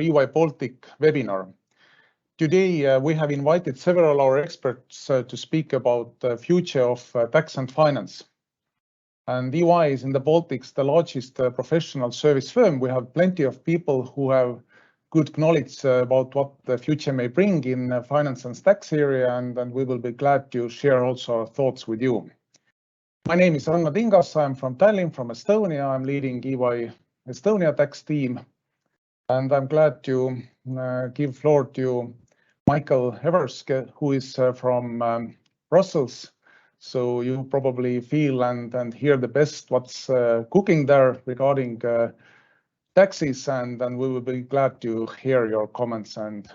EY Baltic webinar. Today, we have invited several of our experts to speak about the future of tax and finance. And EY is in the Baltics the largest professional service firm. We have plenty of people who have good knowledge about what the future may bring in finance and tax area, and we will be glad to share also our thoughts with you. My name is Ranno Tingas. I'm from Tallinn, from Estonia. I'm leading EY Estonia tax team, and I'm glad to give floor to Michael Everske, who is from Brussels. So you probably feel and hear the best what's cooking there regarding taxes, and we will be glad to hear your comments and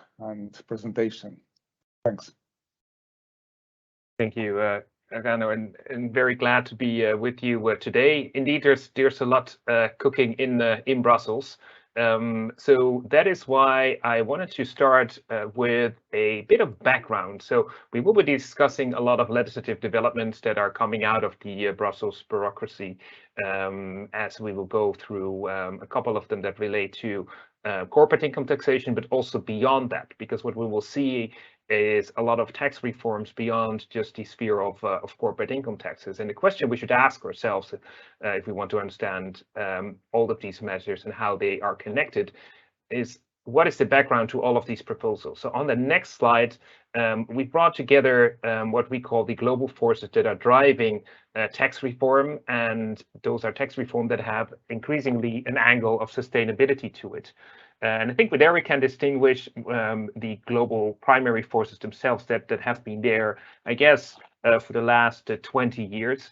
presentation. Thanks. Thank you, Ranno, and very glad to be with you today. Indeed, there's a lot cooking in Brussels. So that is why I wanted to start with a bit of background. So we will be discussing a lot of legislative developments that are coming out of the Brussels bureaucracy, as we will go through a couple of them that relate to corporate income taxation, but also beyond that, because what we will see is a lot of tax reforms beyond just the sphere of corporate income taxes. And the question we should ask ourselves if we want to understand all of these measures and how they are connected is, what is the background to all of these proposals? So on the next slide, we brought together what we call the global forces that are driving tax reform, and those are tax reform that have increasingly an angle of sustainability to it. And I think with there we can distinguish the global primary forces themselves that have been there, I guess, for the last 20 years.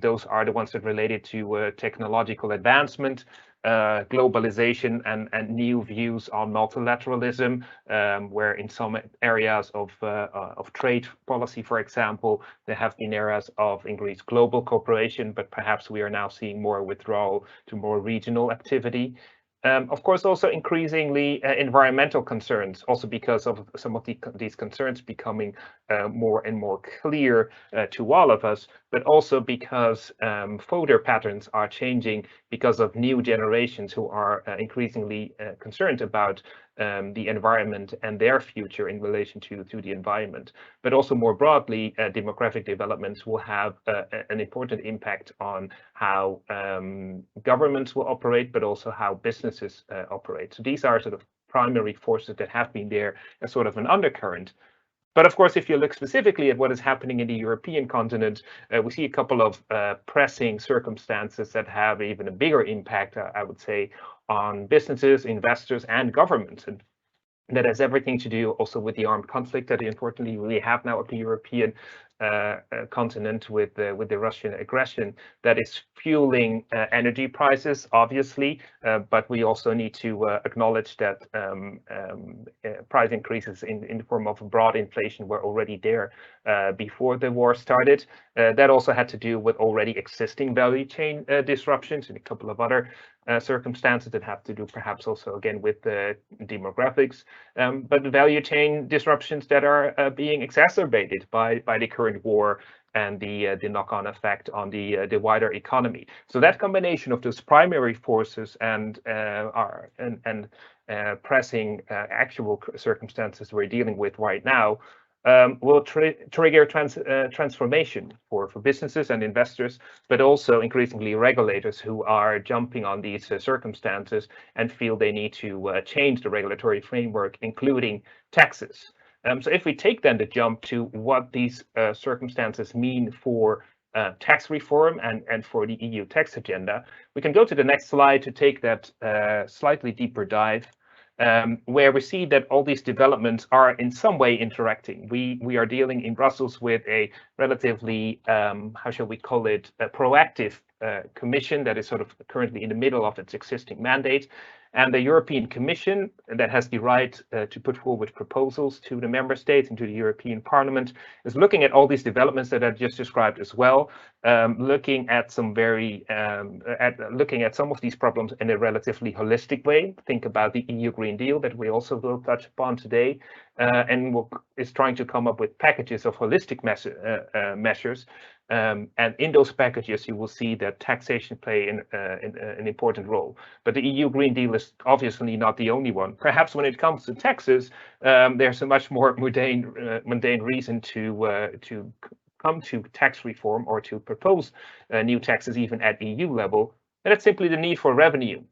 Those are the ones that related to technological advancement, globalization, and new views on multilateralism, where in some areas of trade policy, for example, there have been areas of increased global cooperation, but perhaps we are now seeing more withdrawal to more regional activity. Of course, also increasingly environmental concerns, also because of some of these concerns becoming more and more clear to all of us, but also because voter patterns are changing because of new generations who are increasingly concerned about the environment and their future in relation to the environment. But also more broadly, demographic developments will have an important impact on how governments will operate, but also how businesses operate. So these are sort of primary forces that have been there as sort of an undercurrent. But of course, if you look specifically at what is happening in the European continent, we see a couple of pressing circumstances that have even a bigger impact, I would say, on businesses, investors, and governments. And that has everything to do also with the armed conflict that unfortunately we have now of the European continent with the Russian aggression that is fueling energy prices, obviously, but we also need to acknowledge that price increases in the form of broad inflation were already there before the war started. That also had to do with already existing value chain disruptions and a couple of other circumstances that have to do perhaps also again with demographics, but the value chain disruptions that are being exacerbated by the current war and the knock-on effect on the wider economy. So that combination of those primary forces and pressing actual circumstances we're dealing with right now will trigger transformation for businesses and investors, but also increasingly regulators who are jumping on these circumstances and feel they need to change the regulatory framework, including taxes. So if we take then the jump to what these circumstances mean for tax reform and for the EU tax agenda, we can go to the next slide to take that slightly deeper dive. Where we see that all these developments are in some way interacting. We are dealing in Brussels with a relatively, how shall we call it, a proactive commission that is sort of currently in the middle of its existing mandate. And the European Commission, that has the right to put forward proposals to the member states and to the European Parliament, is looking at all these developments that I just described as well, looking at some looking at some of these problems in a relatively holistic way. Think about the EU Green Deal that we also will touch upon today, and is trying to come up with packages of holistic measures And in those packages, you will see that taxation play an important role. But the EU Green Deal is obviously not the only one. Perhaps when it comes to taxes, there's a much more mundane reason to come to tax reform or to propose new taxes even at EU level, and that's simply the need for revenue.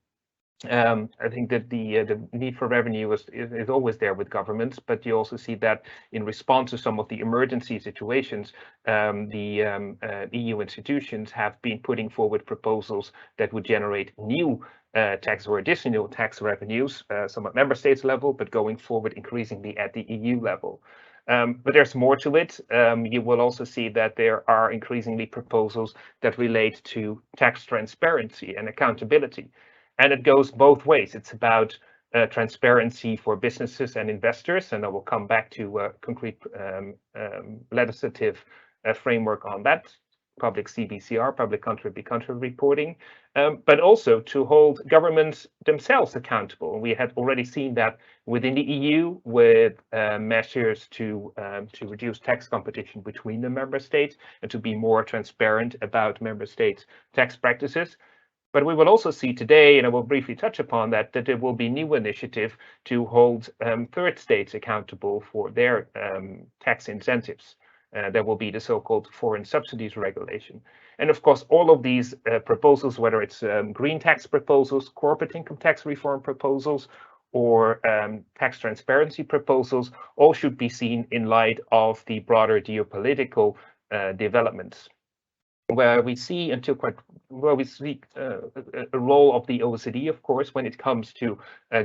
I think that the need for revenue is always there with governments, but you also see that in response to some of the emergency situations, the EU institutions have been putting forward proposals that would generate new tax or additional tax revenues, some at member states level, but going forward increasingly at the EU level. But there's more to it. You will also see that there are increasingly proposals that relate to tax transparency and accountability. And it goes both ways. It's about transparency for businesses and investors, and I will come back to a concrete legislative framework on that, public CBCR, public country-by-country reporting, but also to hold governments themselves accountable. And we had already seen that within the EU with measures to reduce tax competition between the member states and to be more transparent about member states' tax practices. But we will also see today, and I will briefly touch upon that there will be new initiative to hold third states accountable for their tax incentives. There will be the so-called foreign subsidies regulation. And of course, all of these proposals, whether it's green tax proposals, corporate income tax reform proposals, or tax transparency proposals, all should be seen in light of the broader geopolitical developments, where we see a role of the OECD, of course, when it comes to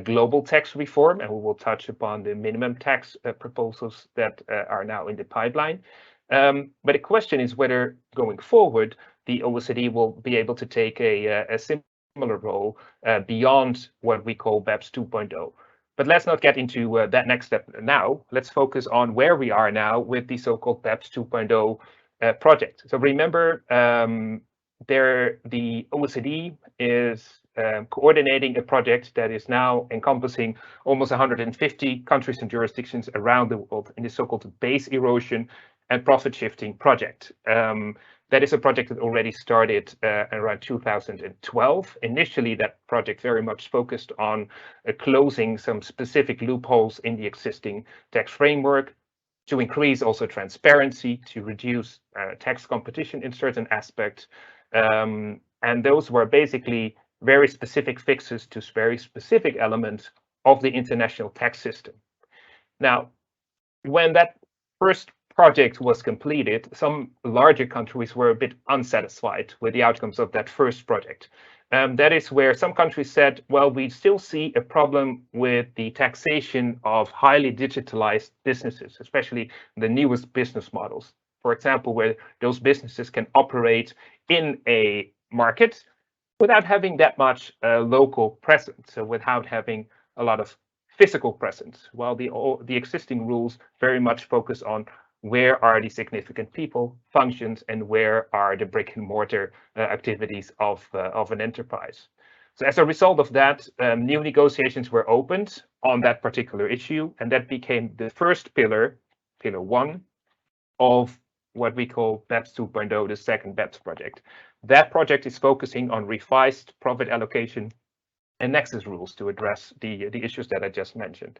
global tax reform, and we will touch upon the minimum tax proposals that are now in the pipeline. But the question is whether going forward, the OECD will be able to take a similar role beyond what we call BEPS 2.0. But let's not get into that next step now. Let's focus on where we are now with the so-called BEPS 2.0 project. So remember, the OECD is coordinating a project that is now encompassing almost 150 countries and jurisdictions around the world in the so-called base erosion and profit shifting project. That is a project that already started around 2012. Initially, that project very much focused on closing some specific loopholes in the existing tax framework, to increase also transparency, to reduce tax competition in certain aspects. And those were basically very specific fixes to very specific elements of the international tax system. Now, when that first project was completed, some larger countries were a bit unsatisfied with the outcomes of that first project. That is where some countries said, well, we still see a problem with the taxation of highly digitalized businesses, especially the newest business models. For example, where those businesses can operate in a market without having that much local presence, so without having a lot of physical presence, while the existing rules very much focus on where are the significant people, functions, and where are the brick and mortar activities of an enterprise. So as a result of that, new negotiations were opened on that particular issue, and that became the first pillar, pillar one, of what we call BEPS 2.0, the second BEPS project. That project is focusing on revised profit allocation and nexus rules to address the issues that I just mentioned.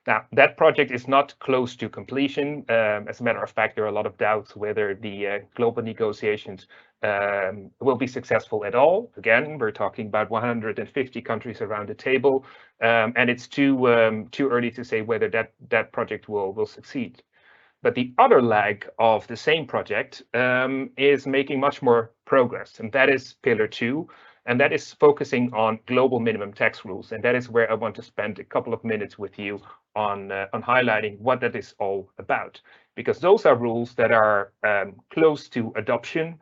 Now, that project is not close to completion. As a matter of fact, there are a lot of doubts whether the global negotiations will be successful at all. Again, we're talking about 150 countries around the table, and it's too early to say whether that project will succeed. But the other leg of the same project is making much more progress, and that is pillar two, and that is focusing on global minimum tax rules. And that is where I want to spend a couple of minutes with you on highlighting what that is all about, because those are rules that are close to adoption,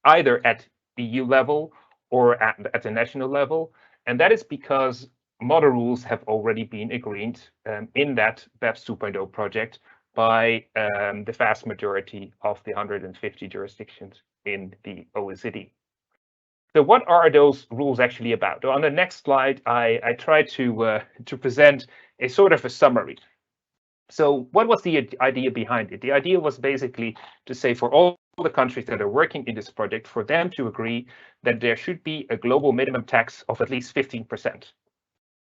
either at EU level or at the national level. And that is because model rules have already been agreed in that BEPS 2.0 project by the vast majority of the 150 jurisdictions in the OECD. So what are those rules actually about? On the next slide, I try to present a sort of a summary. So what was the idea behind it? The idea was basically to say for all all the countries that are working in this project, for them to agree that there should be a global minimum tax of at least 15%.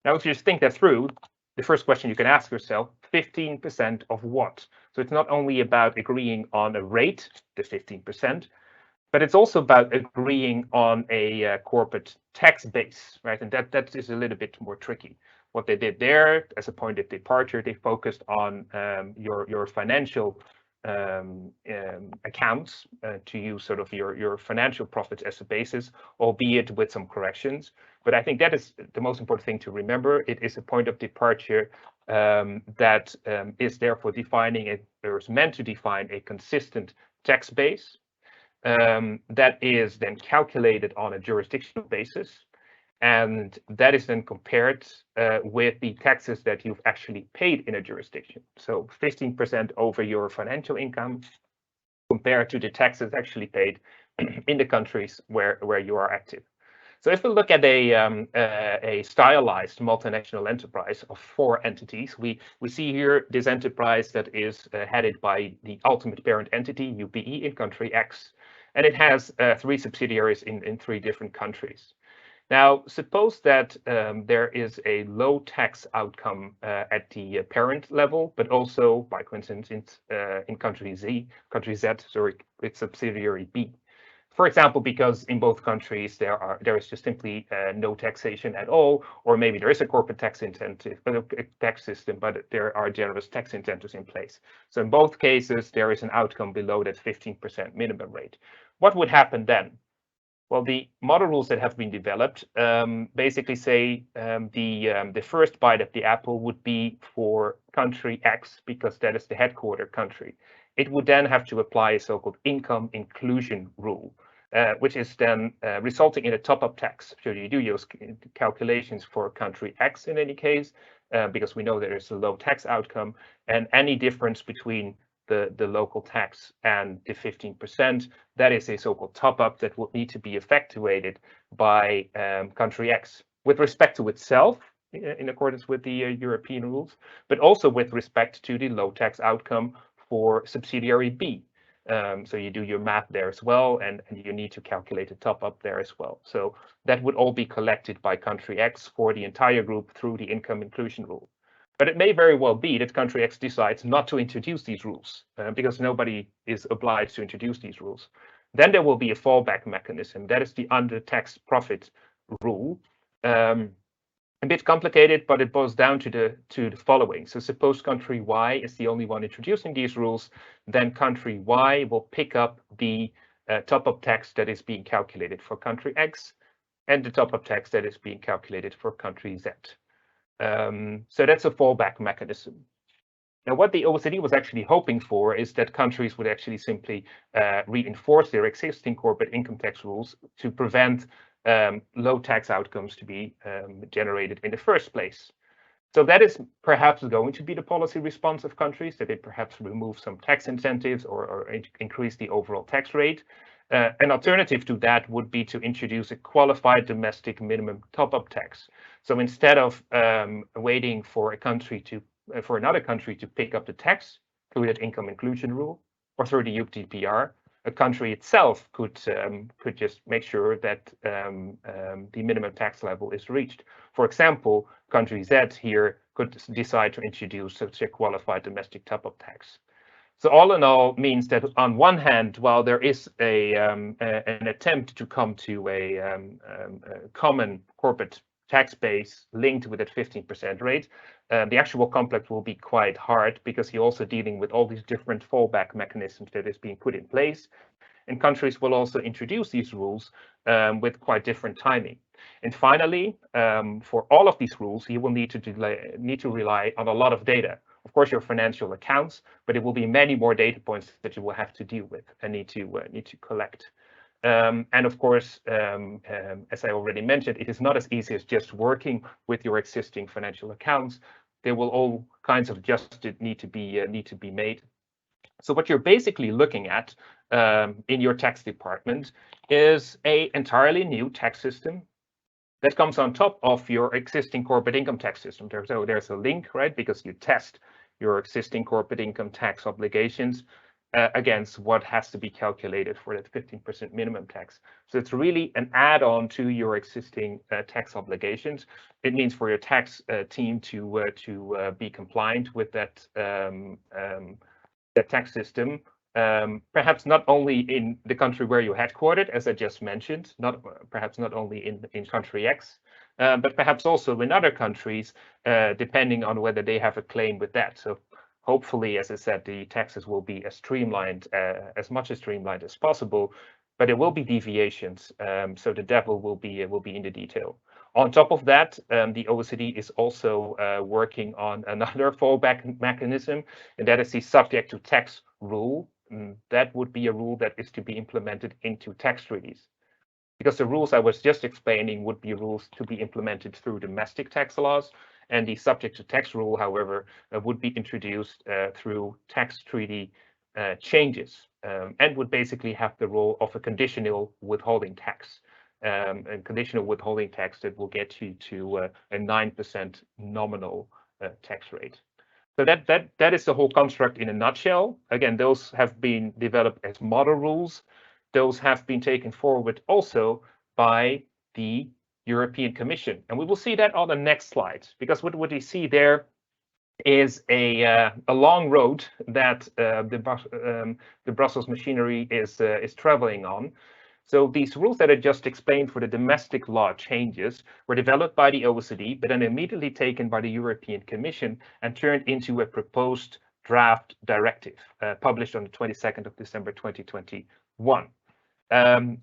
Now, if you just think that through, the first question you can ask yourself, 15% of what? So it's not only about agreeing on a rate, the 15%, but it's also about agreeing on a corporate tax base, right? And that is a little bit more tricky. What they did there, as a point of departure, they focused on your financial accounts to use sort of your financial profits as a basis, albeit with some corrections. But I think that is the most important thing to remember. It is a point of departure that is therefore defining it, or is meant to define a consistent tax base that is then calculated on a jurisdictional basis. And that is then compared with the taxes that you've actually paid in a jurisdiction. So 15% over your financial income compared to the taxes actually paid in the countries where you are active. So if we look at a stylized multinational enterprise of 4 entities, we see here this enterprise that is headed by the ultimate parent entity, UPE, in country X, and it has 3 subsidiaries in 3 different countries. Now, suppose that there is a low tax outcome at the parent level, but also by coincidence in country Z, with subsidiary B. For example, because in both countries there is just simply no taxation at all, or maybe there is a corporate tax incentive, a tax system, but there are generous tax incentives in place. So in both cases, there is an outcome below that 15% minimum rate. What would happen then? Well, the model rules that have been developed basically say the first bite of the apple would be for country X, because that is the headquarter country. It would then have to apply a so-called income inclusion rule, which is then resulting in a top-up tax. So you do your calculations for country X in any case, because we know there is a low tax outcome, and any difference between the local tax and the 15%, that is a so-called top-up that would need to be effectuated by country X with respect to itself, in accordance with the European rules, but also with respect to the low tax outcome for subsidiary B. So you do your math there as well, and you need to calculate a top-up there as well. So that would all be collected by country X for the entire group through the income inclusion rule. But it may very well be that country X decides not to introduce these rules because nobody is obliged to introduce these rules. Then there will be a fallback mechanism. That is the under-taxed profit rule. A bit complicated, but it boils down to the following. So suppose country Y is the only one introducing these rules, then country Y will pick up the top-up tax that is being calculated for country X and the top-up tax that is being calculated for country Z. So that's a fallback mechanism. Now, what the OECD was actually hoping for is that countries would actually simply reinforce their existing corporate income tax rules to prevent low tax outcomes to be generated in the first place. So that is perhaps going to be the policy response of countries, that they perhaps remove some tax incentives or increase the overall tax rate. An alternative to that would be to introduce a qualified domestic minimum top-up tax. So instead of waiting for another country to pick up the tax through that income inclusion rule or through the UTPR, a country itself could just make sure that the minimum tax level is reached. For example, country Z here could decide to introduce such a qualified domestic top-up tax. So all in all means that on one hand, while there is an attempt to come to a common corporate tax base linked with that 15% rate, the actual conflict will be quite hard because you're also dealing with all these different fallback mechanisms that is being put in place. And countries will also introduce these rules with quite different timing. And finally, for all of these rules, you will need to rely on a lot of data. Of course, your financial accounts, but it will be many more data points that you will have to deal with and need to collect. And of course, as I already mentioned, it is not as easy as just working with your existing financial accounts. There will all kinds of adjustments need to be made. So what you're basically looking at in your tax department is an entirely new tax system that comes on top of your existing corporate income tax system. So there's a link, right? Because you test your existing corporate income tax obligations against what has to be calculated for that 15% minimum tax. So it's really an add-on to your existing tax obligations. It means for your tax team to be compliant with that tax system. Perhaps not only in the country where you're headquartered, as I just mentioned, perhaps not only in country X, but perhaps also in other countries, depending on whether they have a claim with that. So hopefully, as I said, the taxes will be as streamlined, as much as streamlined as possible, but there will be deviations. So the devil will be in the detail. On top of that, the OECD is also working on another fallback mechanism, and that is the subject to tax rule. That would be a rule that is to be implemented into tax treaties. Because the rules I was just explaining would be rules to be implemented through domestic tax laws, and the subject to tax rule, however, would be introduced through tax treaty changes, and would basically have the role of a conditional withholding tax. And conditional withholding tax that will get you to a 9% nominal tax rate. So that is the whole construct in a nutshell. Again, those have been developed as model rules. Those have been taken forward also by the European Commission. And we will see that on the next slide, because what we see there is a long road that the Brussels machinery is traveling on. So these rules that I just explained for the domestic law changes were developed by the OECD, but then immediately taken by the European Commission and turned into a proposed draft directive published on the 22nd of December 2021,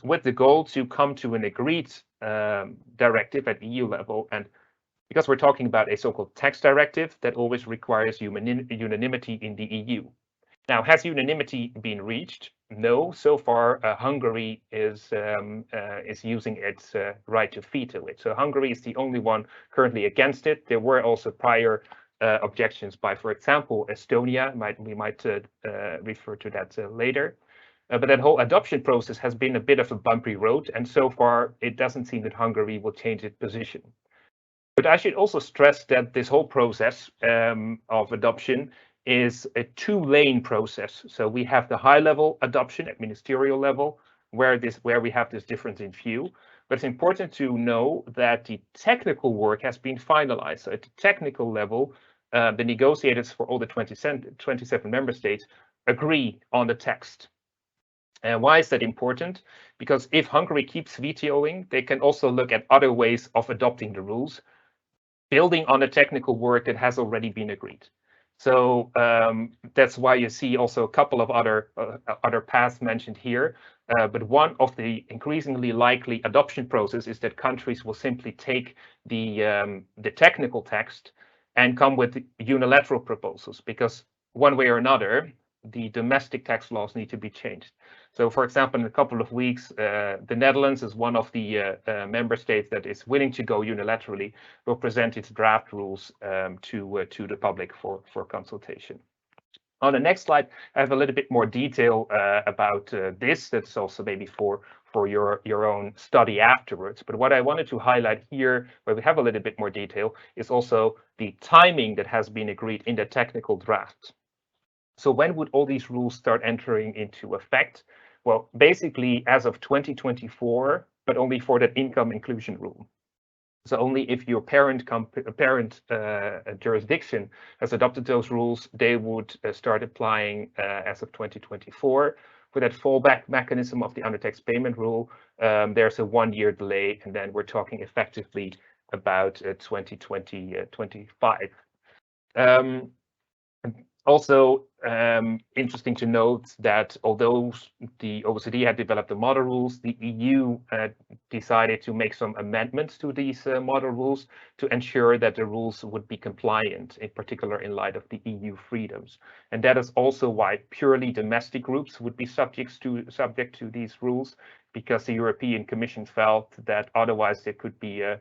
with the goal to come to an agreed directive at EU level. And because we're talking about a so-called tax directive, that always requires unanimity in the EU. Now, has unanimity been reached? No, so far Hungary is using its right to veto it. So Hungary is the only one currently against it. There were also prior objections by, for example, Estonia. We might refer to that later. But that whole adoption process has been a bit of a bumpy road, and so far it doesn't seem that Hungary will change its position. But I should also stress that this whole process of adoption is a two-lane process. So we have the high-level adoption at ministerial level, where we have this difference in view. But it's important to know that the technical work has been finalized. So at the technical level, the negotiators for all the 27 member states agree on the text. And why is that important? Because if Hungary keeps vetoing, they can also look at other ways of adopting the rules, building on the technical work that has already been agreed. So that's why you see also a couple of other paths mentioned here. But one of the increasingly likely adoption process is that countries will simply take the technical text and come with unilateral proposals, because one way or another, the domestic tax laws need to be changed. So, for example, in a couple of weeks, the Netherlands is one of the member states that is willing to go unilaterally, will present its draft rules to the public for consultation. On the next slide, I have a little bit more detail about this. That's also maybe for your own study afterwards. But what I wanted to highlight here, where we have a little bit more detail, is also the timing that has been agreed in the technical draft. So when would all these rules start entering into effect? Well, basically as of 2024, but only for that income inclusion rule. So only if your parent jurisdiction has adopted those rules, they would start applying as of 2024. For that fallback mechanism of the undertax payment rule, there's a 1-year delay, and then we're talking effectively about 2025. Also, interesting to note that although the OECD had developed the model rules, the EU decided to make some amendments to these model rules to ensure that the rules would be compliant, in particular in light of the EU freedoms. And that is also why purely domestic groups would be subject to these rules, because the European Commission felt that otherwise there could be a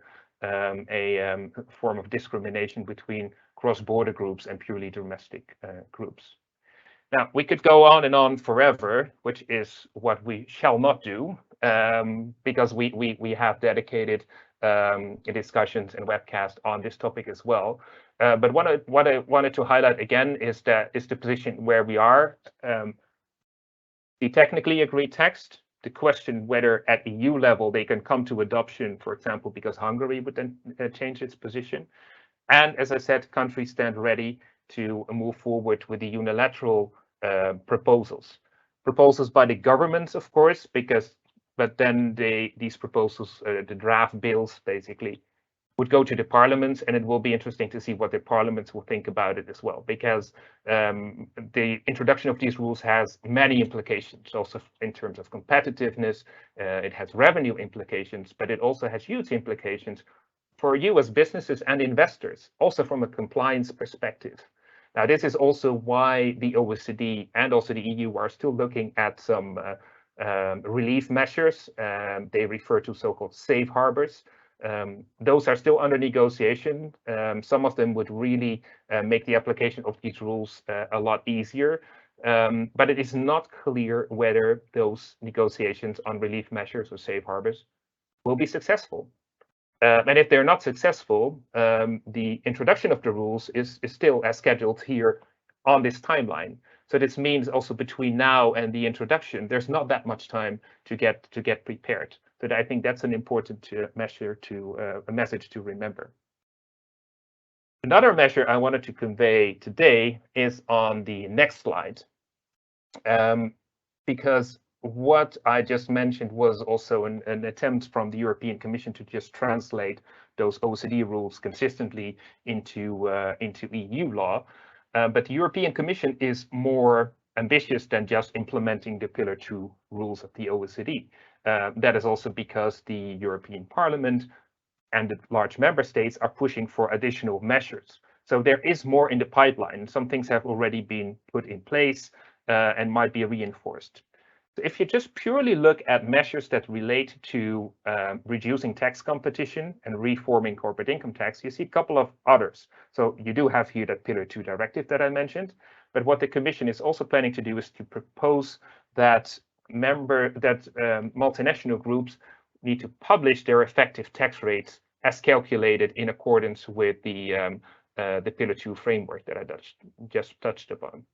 form of discrimination between cross-border groups and purely domestic groups. Now, we could go on and on forever, which is what we shall not do, because we have dedicated discussions and webcasts on this topic as well. But what I wanted to highlight again is the position where we are. the technically agreed text, the question whether at EU level they can come to adoption, for example, because Hungary would then change its position. And as I said, countries stand ready to move forward with the unilateral proposals. Proposals by the governments, of course, but then these proposals, the draft bills, basically, would go to the parliaments, and it will be interesting to see what the parliaments will think about it as well, because the introduction of these rules has many implications, also in terms of competitiveness. It has revenue implications, but it also has huge implications for you as businesses and investors, also from a compliance perspective. Now, this is also why the OECD and also the EU are still looking at some relief measures. They refer to so-called safe harbors. Those are still under negotiation. Some of them would really make the application of these rules a lot easier. But it is not clear whether those negotiations on relief measures or safe harbors will be successful. And if they're not successful, the introduction of the rules is still as scheduled here on this timeline. So this means also between now and the introduction, there's not that much time to get prepared. So I think that's an important a message to remember. Another measure I wanted to convey today is on the next slide, because what I just mentioned was also an attempt from the European Commission to just translate those OECD rules consistently into EU law. But the European Commission is more ambitious than just implementing the Pillar 2 rules of the OECD. That is also because the European Parliament and the large member states are pushing for additional measures. So there is more in the pipeline. Some things have already been put in place and might be reinforced. So if you just purely look at measures that relate to reducing tax competition and reforming corporate income tax, you see a couple of others. So you do have here that Pillar 2 directive that I mentioned, but what the Commission is also planning to do is to propose that multinational groups need to publish their effective tax rates as calculated in accordance with the Pillar 2 framework that I just touched upon.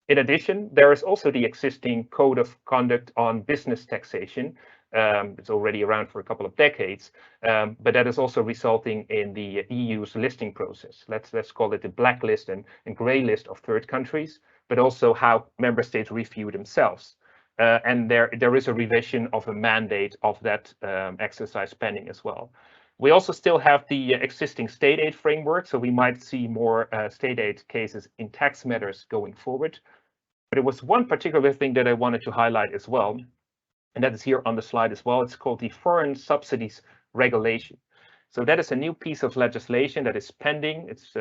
In addition, there is also the existing Code of Conduct on Business Taxation. It's already around for a couple of decades, but that is also resulting in the EU's listing process. Let's call it the blacklist and grey list of third countries, but also how member states review themselves. And there is a revision of a mandate of that exercise pending as well. We also still have the existing state aid framework, so we might see more state aid cases in tax matters going forward. But it was one particular thing that I wanted to highlight as well, and that is here on the slide as well. It's called the Foreign Subsidies Regulation. So that is a new piece of legislation that is pending. It's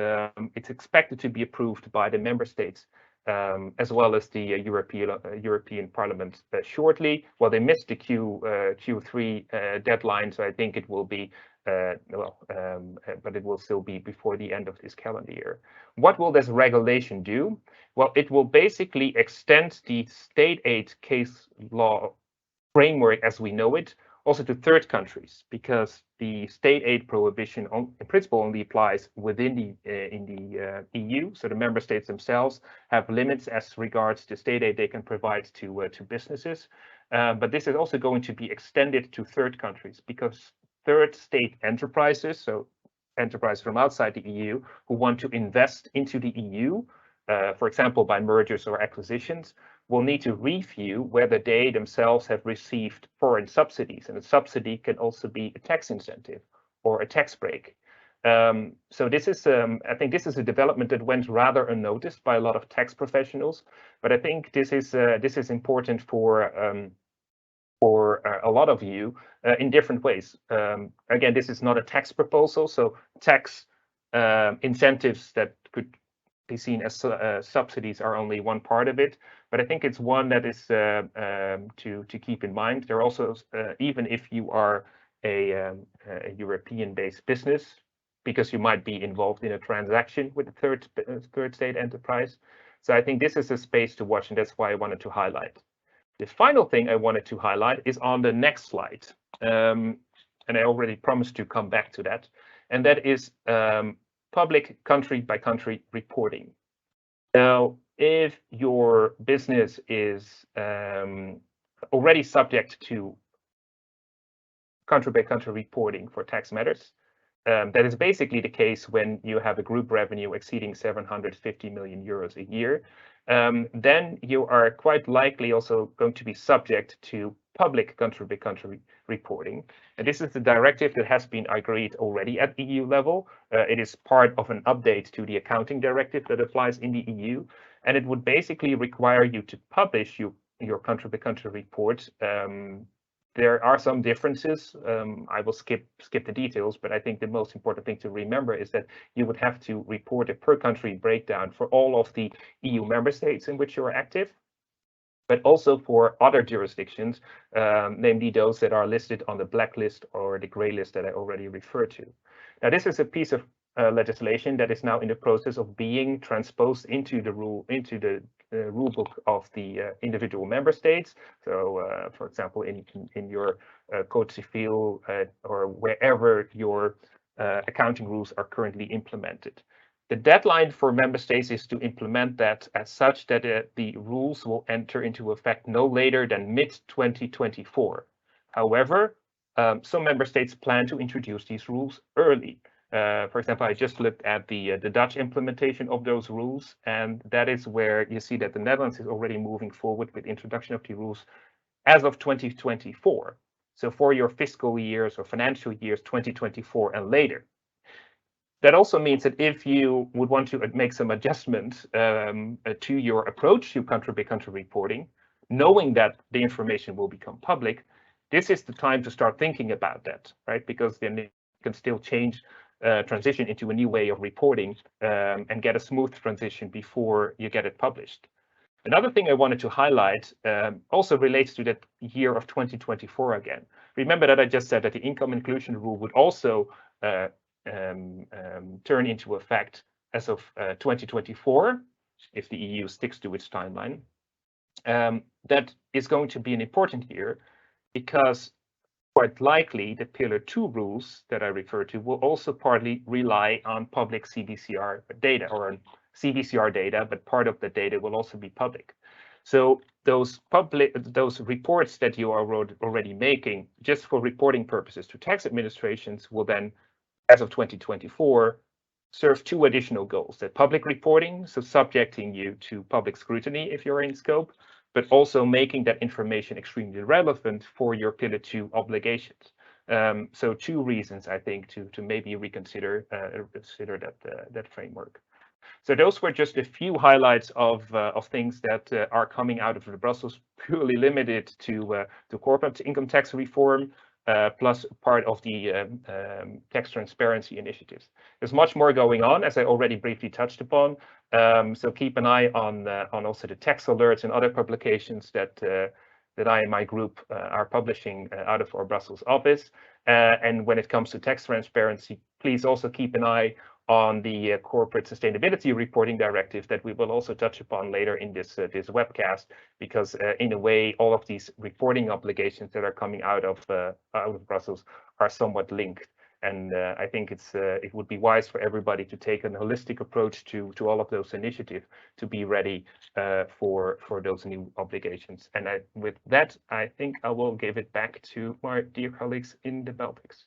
expected to be approved by the member states as well as the European Parliament shortly. Well, they missed the Q3 deadline, so I think it will be but it will still be before the end of this calendar year. What will this regulation do? Well, it will basically extend the state aid case law framework as we know it also to third countries, because the state aid prohibition in principle only applies within the EU. So the member states themselves have limits as regards to state aid they can provide to businesses. But this is also going to be extended to third countries, because third state enterprises, so enterprises from outside the EU who want to invest into the EU, for example, by mergers or acquisitions, will need to review whether they themselves have received foreign subsidies. And a subsidy can also be a tax incentive or a tax break. So this is, I think this is a development that went rather unnoticed by a lot of tax professionals. But I think this is important for a lot of you in different ways. Again, this is not a tax proposal, so tax incentives that could be seen as subsidies are only one part of it, but I think it's one that is to keep in mind. There are also, even if you are a European-based business, because you might be involved in a transaction with a third state enterprise. So I think this is a space to watch, and that's why I wanted to highlight. The final thing I wanted to highlight is on the next slide, and I already promised to come back to that, and that is public country-by-country reporting. Now, if your business is already subject to country-by-country reporting for tax matters. That is basically the case when you have a group revenue exceeding 750 million euros a year. Then you are quite likely also going to be subject to public country-by-country reporting. And this is the directive that has been agreed already at EU level. It is part of an update to the accounting directive that applies in the EU. And it would basically require you to publish your country-by-country report. There are some differences. I will skip the details, but I think the most important thing to remember is that you would have to report a per country breakdown for all of the EU member states in which you are active, but also for other jurisdictions, namely those that are listed on the blacklist or the grey list that I already referred to. Now, this is a piece of legislation that is now in the process of being transposed into the rule book of the individual member states. So, for example, in your Code Civil or wherever your accounting rules are currently implemented. The deadline for member states is to implement that as such that the rules will enter into effect no later than mid-2024. However, some member states plan to introduce these rules early. For example, I just looked at the Dutch implementation of those rules, and that is where you see that the Netherlands is already moving forward with introduction of the rules as of 2024. So for your fiscal years or financial years 2024 and later. That also means that if you would want to make some adjustments to your approach to country-by-country reporting, knowing that the information will become public, this is the time to start thinking about that, right? Because then you can still transition into a new way of reporting and get a smooth transition before you get it published. Another thing I wanted to highlight also relates to that year of 2024 again. Remember that I just said that the income inclusion rule would also turn into effect as of 2024, if the EU sticks to its timeline. That is going to be an important year because quite likely the Pillar 2 rules that I referred to will also partly rely on public CBCR data or CBCR data, but part of the data will also be public. So those reports that you are already making just for reporting purposes to tax administrations will then, as of 2024, serve two additional goals: that public reporting, so subjecting you to public scrutiny if you're in scope, but also making that information extremely relevant for your Pillar 2 obligations. So two reasons, I think, to maybe reconsider that framework. So those were just a few highlights of things that are coming out of the Brussels, purely limited to corporate income tax reform, plus part of the tax transparency initiatives. There's much more going on, as I already briefly touched upon. So keep an eye on also the tax alerts and other publications that I and my group are publishing out of our Brussels office. And when it comes to tax transparency, please also keep an eye on the corporate sustainability reporting directive that we will also touch upon later in this webcast, because in a way all of these reporting obligations that are coming out of Brussels are somewhat linked. And I think it would be wise for everybody to take a holistic approach to all of those initiatives to be ready for those new obligations. And with that, I think I will give it back to my dear colleagues in the Baltics.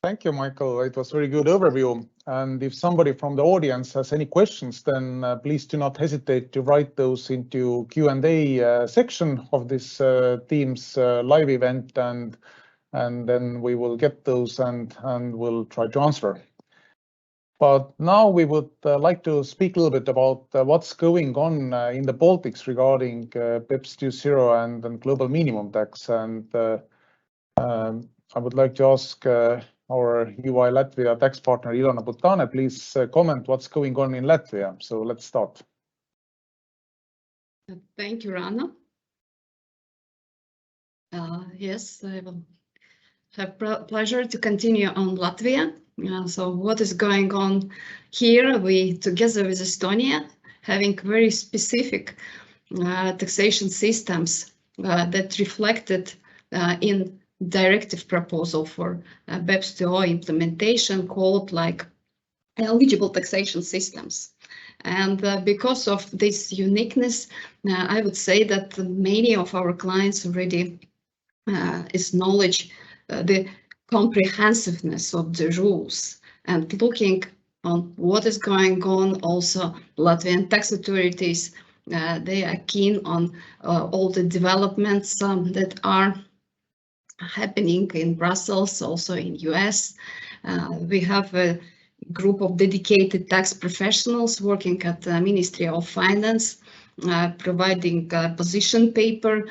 Thank you, Michael. It was a very good overview. And if somebody from the audience has any questions, then please do not hesitate to write those into Q&A section of this Teams live event, and then we will get those and we'll try to answer. But now we would like to speak a little bit about what's going on in the Baltics regarding BEPS 2.0 and global minimum tax. And I would like to ask our UI Latvia tax partner, Ilona Butane, please comment what's going on in Latvia. So let's start. Thank you, Rana. Yes, I will have pleasure to continue on Latvia. So what is going on here? We, together with Estonia, having very specific taxation systems that reflected in directive proposal for BEPS 2.0 implementation, called like eligible taxation systems. And because of this uniqueness, I would say that many of our clients already acknowledge the comprehensiveness of the rules and looking on what is going on. Also, Latvian tax authorities, they are keen on all the developments that are happening in Brussels, also in US. We have a group of dedicated tax professionals working at the Ministry of Finance, providing a position paper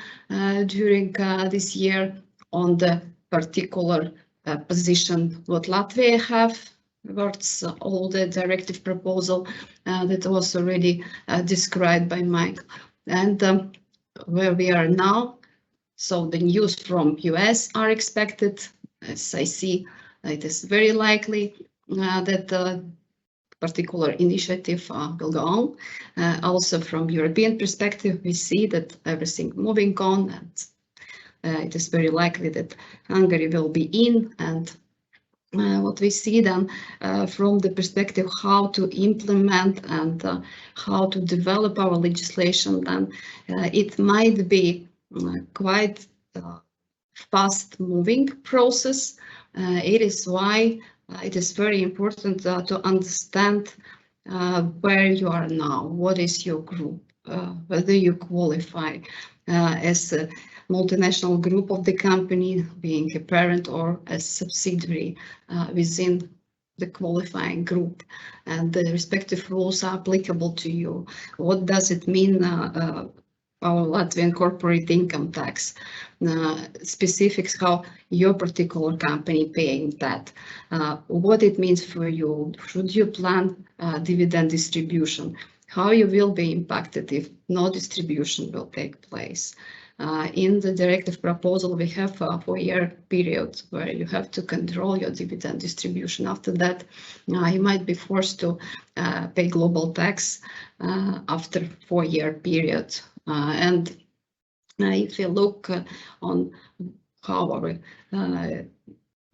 during this year on the particular position what Latvia have towards all the directive proposal that was already described by Mike. And where we are now, so the news from US are expected. As I see, it is very likely that the particular initiative will go on. Also from European perspective, we see that everything moving on, and it is very likely that Hungary will be in. And what we see then from the perspective how to implement and how to develop our legislation, then it might be quite fast moving process. It is why it is very important to understand where you are now, what is your group, whether you qualify as a multinational group of the company, being a parent or a subsidiary within the qualifying group, and the respective rules are applicable to you. What does it mean, our Latvian corporate income tax, specifics how your particular company paying that, what it means for you, should you plan dividend distribution, how you will be impacted if no distribution will take place. In the directive proposal, we have a 4-year period where you have to control your dividend distribution. After that, you might be forced to pay global tax after 4-year period. And if you look on how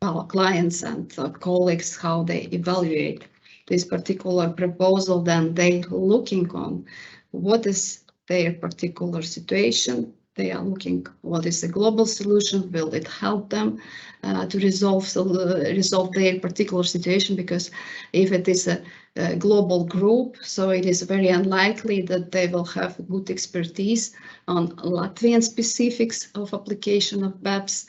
our clients and colleagues, how they evaluate this particular proposal, then they looking on what is their particular situation. They are looking what is a global solution, will it help them to resolve their particular situation, because if it is a global group, so it is very unlikely that they will have good expertise on Latvian specifics of application of BEPS.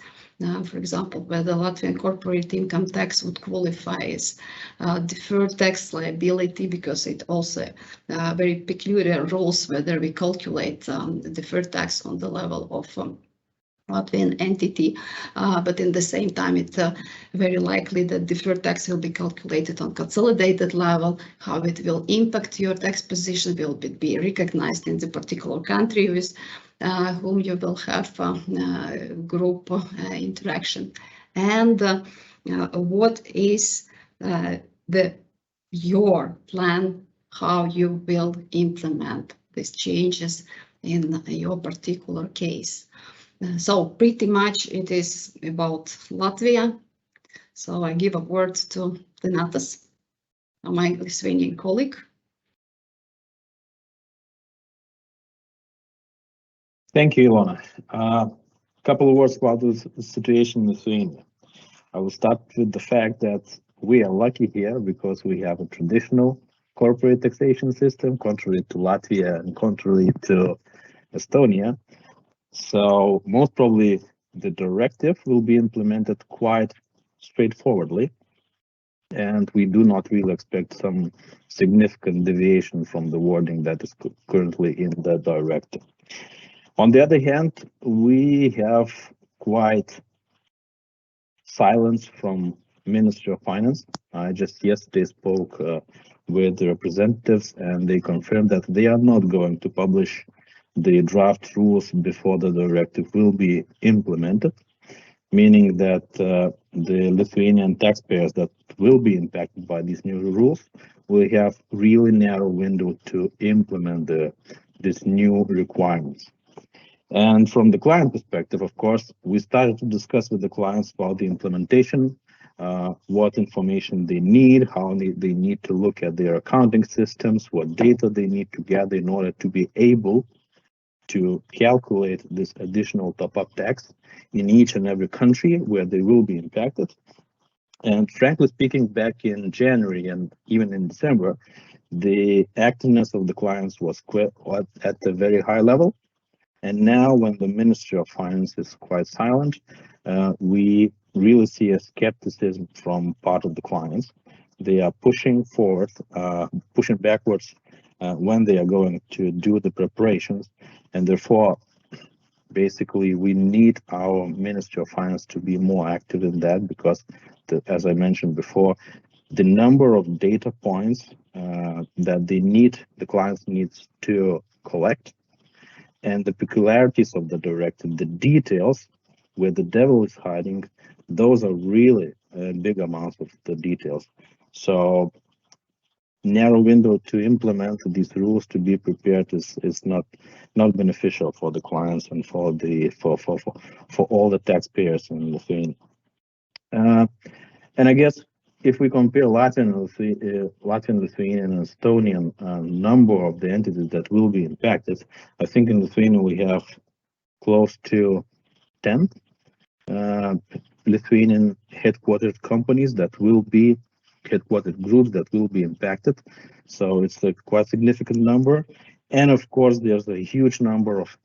For example, whether Latvian corporate income tax would qualify as deferred tax liability, because it also very peculiar rules whether we calculate the deferred tax on the level of Latvian entity, but in the same time, it's very likely that deferred tax will be calculated on consolidated level. How it will impact your tax position, will it be recognized in the particular country with whom you will have group interaction, and what is your plan, how you will implement these changes in your particular case. So pretty much it is about Latvia. So I give a word to Donatas, my Lithuanian colleague. Thank you, Ilona. A couple of words about the situation in Lithuania. I will start with the fact that we are lucky here because we have a traditional corporate taxation system, contrary to Latvia and contrary to Estonia. So most probably the directive will be implemented quite straightforwardly, and we do not really expect some significant deviation from the wording that is currently in the directive. On the other hand, we have quite silence from Ministry of Finance. I just yesterday spoke with the representatives, and they confirmed that they are not going to publish the draft rules before the directive will be implemented, meaning that the Lithuanian taxpayers that will be impacted by these new rules will have really narrow window to implement these new requirements. And from the client perspective, of course, we started to discuss with the clients about the implementation what information they need, how they need to look at their accounting systems, what data they need to gather in order to be able to calculate this additional top-up tax in each and every country where they will be impacted. And frankly speaking, back in January and even in December, the activeness of the clients was quite at a very high level. And now when the Ministry of Finance is quite silent, we really see a skepticism from part of the clients. They are pushing forward, pushing backwards when they are going to do the preparations. And therefore, basically, we need our Ministry of Finance to be more active in that because, as I mentioned before, the number of data points that the clients needs to collect, and the peculiarities of the directive, the details where the devil is hiding, those are really big amounts of the details. So narrow window to implement these rules to be prepared is not beneficial for the clients and for all the taxpayers in Lithuania. And I guess if we compare Latvian, Lithuanian, and Estonian number of the entities that will be impacted, I think in Lithuania we have close to 10 Lithuanian headquartered companies that will be headquartered groups that will be impacted. So it's a quite significant number. And of course, there's a huge number of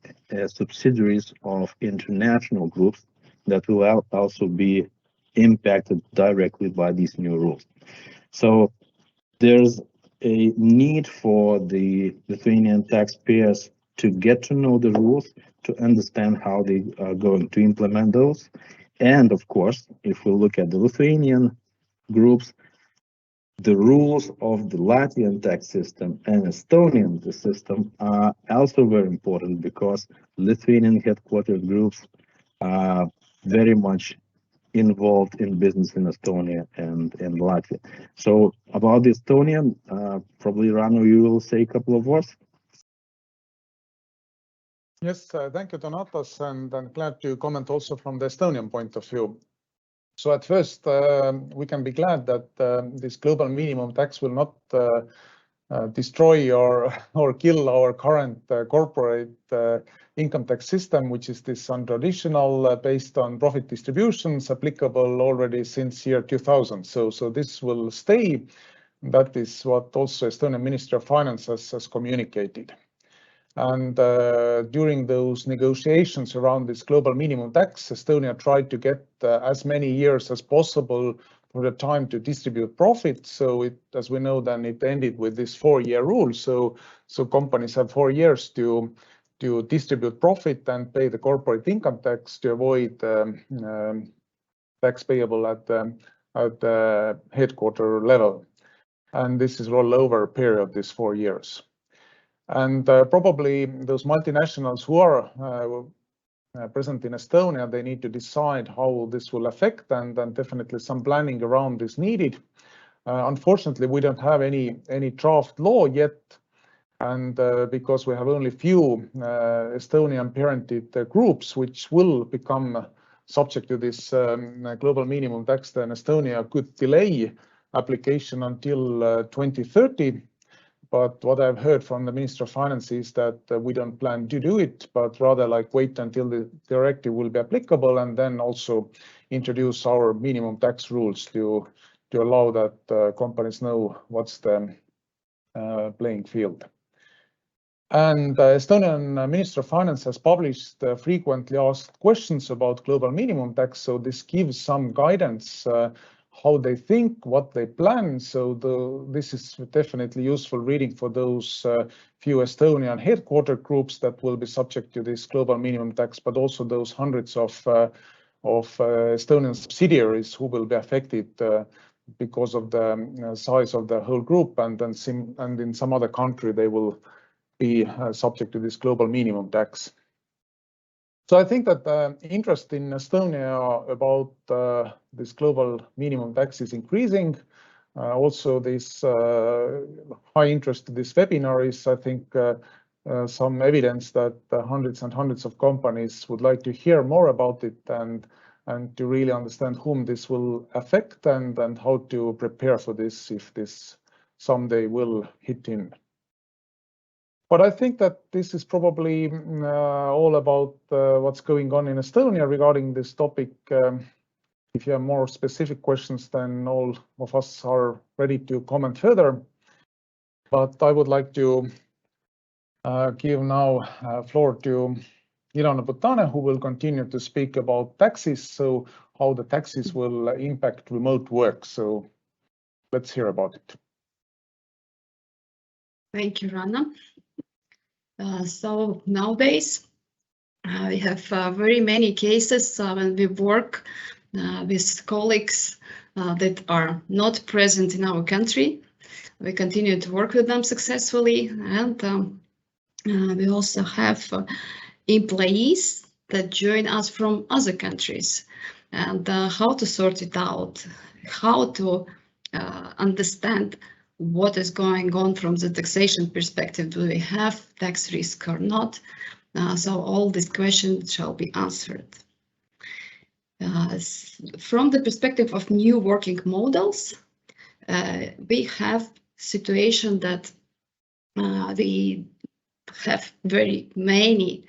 subsidiaries of international groups that will also be impacted directly by these new rules. So there's a need for the Lithuanian taxpayers to get to know the rules, to understand how they are going to implement those. And of course, if we look at the Lithuanian groups, the rules of the Latvian tax system and Estonian system are also very important because Lithuanian headquartered groups are very much involved in business in Estonia and in Latvia. So about the Estonian, probably Rano, you will say a couple of words. Yes, thank you, Donatas, and I'm glad to comment also from the Estonian point of view. So at first, we can be glad that this global minimum tax will not destroy or kill our current corporate income tax system, which is this untraditional based on profit distributions applicable already since year 2000. So this will stay. That is what also Estonian Ministry of Finance has communicated. And during those negotiations around this global minimum tax, Estonia tried to get as many years as possible for the time to distribute profit. So as we know, then it ended with this 4-year rule. So companies have 4 years to distribute profit and pay the corporate income tax to avoid tax payable at the headquarter level. And this is rollover period, this 4 years. And probably those multinationals who are present in Estonia, they need to decide how this will affect, and definitely some planning around is needed. Unfortunately, we don't have any draft law yet, and because we have only few Estonian parented groups which will become subject to this global minimum tax, then Estonia could delay application until 2030. But what I've heard from the Minister of Finance is that we don't plan to do it, but rather like wait until the directive will be applicable and then also introduce our minimum tax rules to allow that companies know what's the playing field. And Estonian Minister of Finance has published frequently asked questions about global minimum tax. So this gives some guidance how they think, what they plan. So this is definitely useful reading for those few Estonian headquarter groups that will be subject to this global minimum tax, but also those hundreds of Estonian subsidiaries who will be affected because of the size of the whole group, and in some other country they will be subject to this global minimum tax. So I think that interest in Estonia about this global minimum tax is increasing. Also, this high interest in this webinar is, I think, some evidence that hundreds and hundreds of companies would like to hear more about it, and and to really understand whom this will affect and how to prepare for this if this someday will hit in. But I think that this is probably all about what's going on in Estonia regarding this topic. If you have more specific questions, then all of us are ready to comment further. But I would like to give now floor to Ilona Butane, who will continue to speak about taxes, so how the taxes will impact remote work. So let's hear about it. Thank you, Rana. So nowadays, we have very many cases when we work with colleagues that are not present in our country. We continue to work with them successfully, and we also have employees that join us from other countries, and how to sort it out, how to understand what is going on from the taxation perspective. Do we have tax risk or not? So all these questions shall be answered. From the perspective of new working models, we have situation that we have very many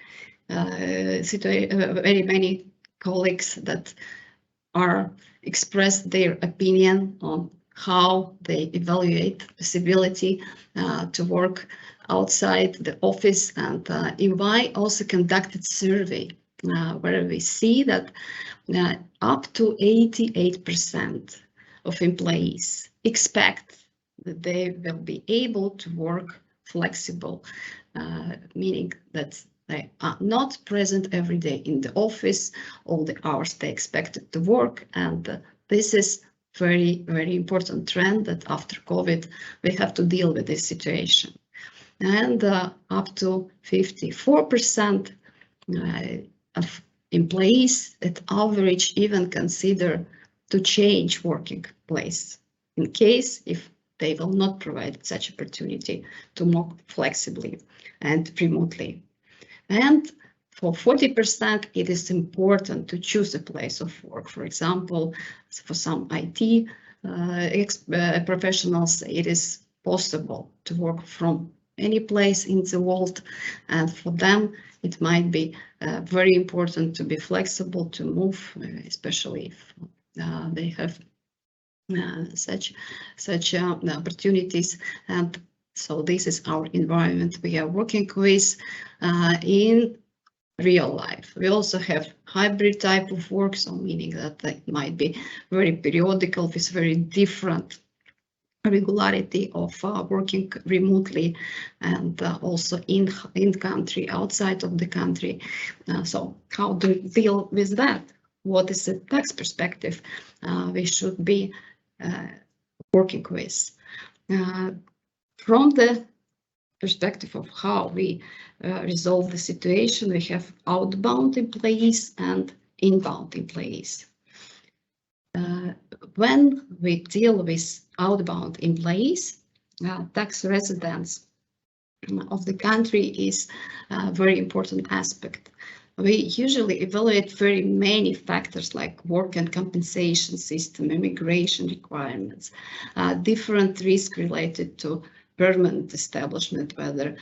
colleagues that are express their opinion on how they evaluate possibility to work outside the office, and EY also conducted survey where we see that up to 88% of employees expect that they will be able to work flexible, meaning that they are not present every day in the office, all the hours they expected to work, and this is very, very important trend that after COVID we have to deal with this situation. And up to 54% of employees at average even consider to change working place in case if they will not provide such opportunity to work flexibly and remotely. And for 40%, it is important to choose a place of work. For example, for some IT professionals, it is possible to work from any place in the world, and for them it might be very important to be flexible, to move, especially if they have such opportunities. And so this is our environment we are working with in real life. We also have hybrid type of work, so meaning that they might be very periodical with very different regularity of working remotely, and also in country, outside of the country. So how do we deal with that? What is the tax perspective we should be working with? From the perspective of how we resolve the situation, we have outbound employees and inbound employees. When we deal with outbound employees, tax residence of the country is a very important aspect. We usually evaluate very many factors like work and compensation system, immigration requirements, different risks related to permanent establishment, whether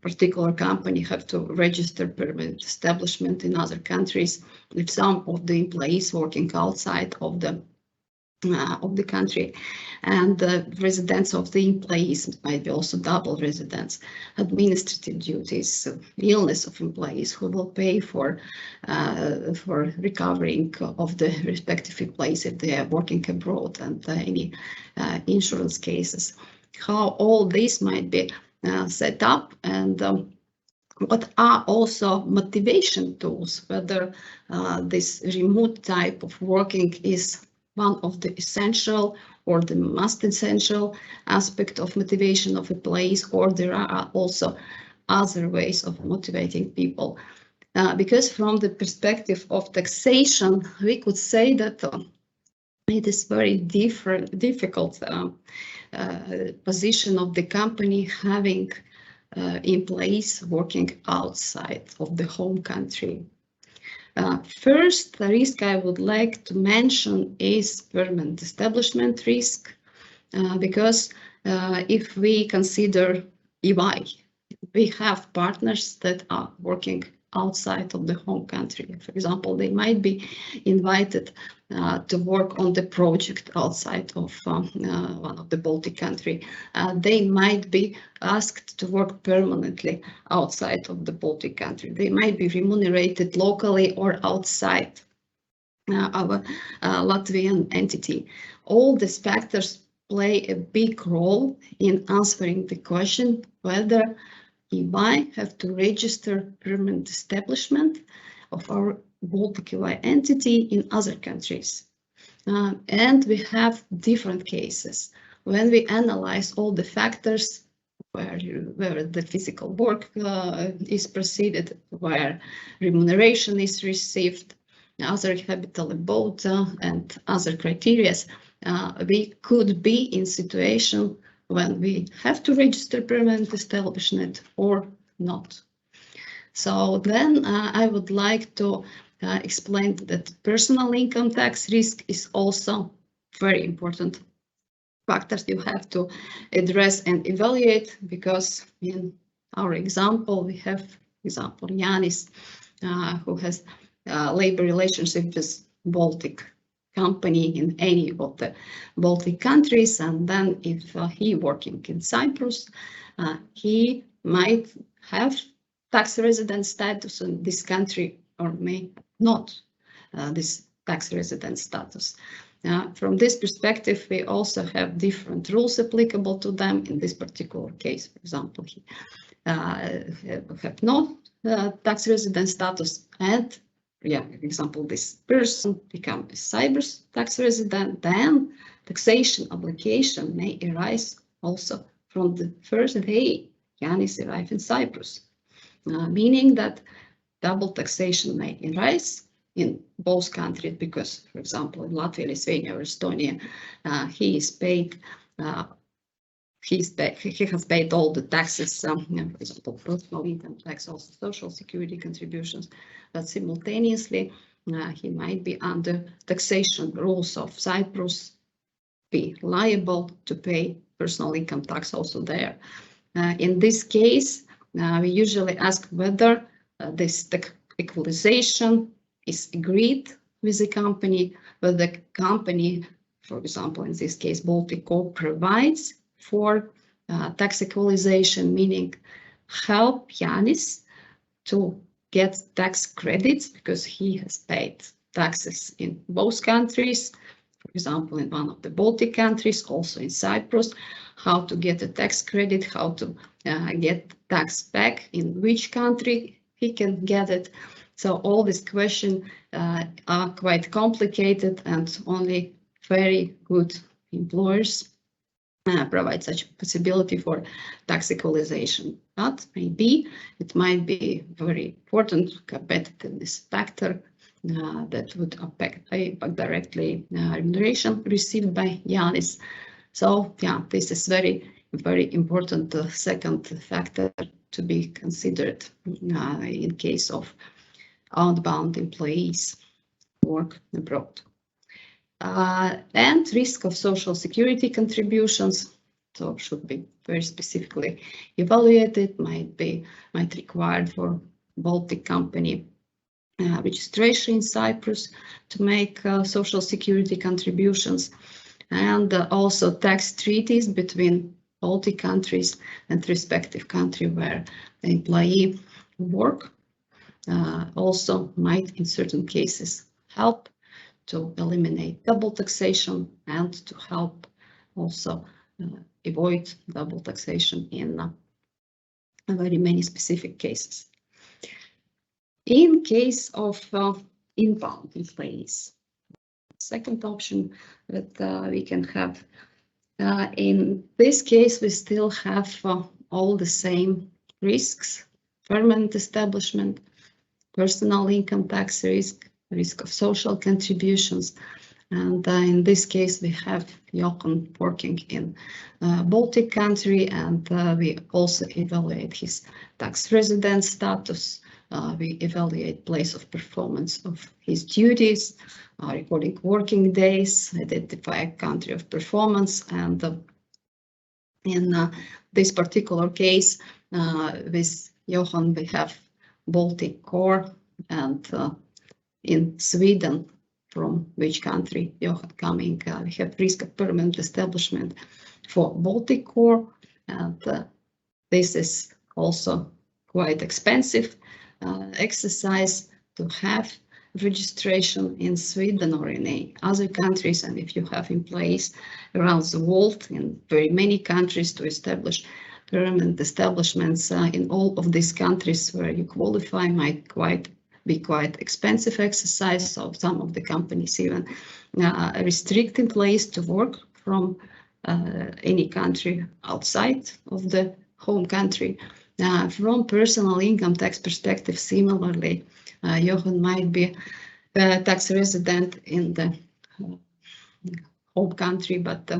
particular company have to register permanent establishment in other countries, if some of the employees working outside of the country, and the residence of the employees might be also double residence, administrative duties, illness of employees who will pay for recovering of the respective employees if they are working abroad, and any insurance cases. How all this might be set up, and what are also motivation tools, whether this remote type of working is one of the essential or the most essential aspect of motivation of employees, or there are also other ways of motivating people. Because from the perspective of taxation, we could say that it is very difficult position of the company having employees working outside of the home country. First, the risk I would like to mention is permanent establishment risk, because if we consider EY, we have partners that are working outside of the home country. For example, they might be invited to work on the project outside of one of the Baltic country. They might be asked to work permanently outside of the Baltic country. They might be remunerated locally or outside our Latvian entity. All these factors play a big role in answering the question whether EY have to register permanent establishment of our Baltic EY entity in other countries. And we have different cases. When we analyze all the factors, where the physical work is proceeded, where remuneration is received, other habitable abode and other criteria, we could be in situation when we have to register permanent establishment or not. So then I would like to explain that personal income tax risk is also very important factors you have to address and evaluate, because in our example, we have example Yanis, who has labor relationship with Baltic company in any of the Baltic countries, and then if he working in Cyprus, he might have tax resident status in this country or may not this tax resident status. From this perspective, we also have different rules applicable to them. In this particular case, for example, he have no tax resident status, and for example, this person become a Cyprus tax resident, then taxation obligation may arise also from the first day Yanis arrived in Cyprus, meaning that double taxation may arise in both countries because, for example, in Latvia, Lithuania, or Estonia, he has paid all the taxes, for example, personal income tax, also social security contributions, but simultaneously he might be under taxation rules of Cyprus, be liable to pay personal income tax also there. In this case, we usually ask whether this equalization is agreed with the company, whether the company, for example, in this case, Baltico, provides for tax equalization, meaning help Yanis to get tax credits because he has paid taxes in both countries, for example, in one of the Baltic countries, also in Cyprus, how to get a tax credit, how to get tax back, in which country he can get it. So all these questions are quite complicated, and only very good employers provide such possibility for tax equalization. But maybe it might be very important competitiveness factor that would impact directly remuneration received by Yanis. So yeah, this is very important second factor to be considered in case of outbound employees work abroad. And risk of social security contributions, so should be very specifically evaluated, might require for Baltic company registration in Cyprus to make social security contributions, and also tax treaties between Baltic countries and respective country where the employee work also might in certain cases help to eliminate double taxation and to help also avoid double taxation in very many specific cases. In case of inbound employees, second option that we can have, in this case we still have all the same risks: permanent establishment, personal income tax risk of social contributions, and in this case we have Jochen working in Baltic country, and we also evaluate his tax resident status, we evaluate place of performance of his duties, recording working days, identify country of performance, and in this particular case, with Johan, we have Baltic core, and in Sweden, from which country Johan coming, we have risk of permanent establishment for Baltic core, and this is also quite expensive exercise to have registration in Sweden or in any other countries, and if you have employees around the world in very many countries to establish permanent establishments in all of these countries where you qualify might be quite expensive exercise. So some of the companies even restrict employees to work from any country outside of the home country. From personal income tax perspective, similarly, Johan might be a tax resident in the home country, but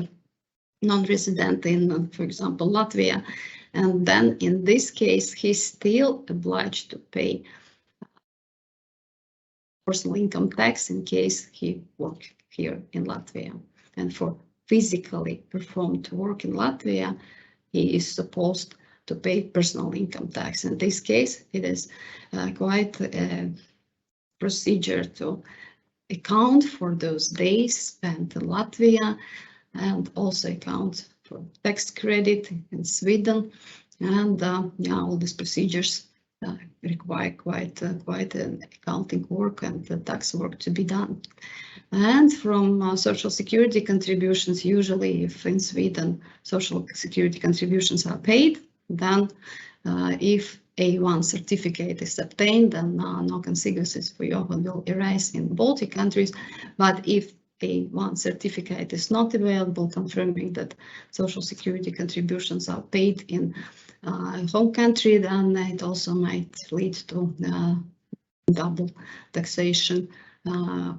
non-resident in, for example, Latvia. And then in this case, he's still obliged to pay personal income tax in case he works here in Latvia. And for physically performed work in Latvia, he is supposed to pay personal income tax. In this case, it is quite a procedure to account for those days spent in Latvia and also account for tax credit in Sweden. And all these procedures require quite an accounting work and the tax work to be done. And from social security contributions, usually if in Sweden social security contributions are paid, then if A1 certificate is obtained, then no consequences for Johan will arise in Baltic countries. But if A1 certificate is not available, confirming that social security contributions are paid in home country, then it also might lead to double taxation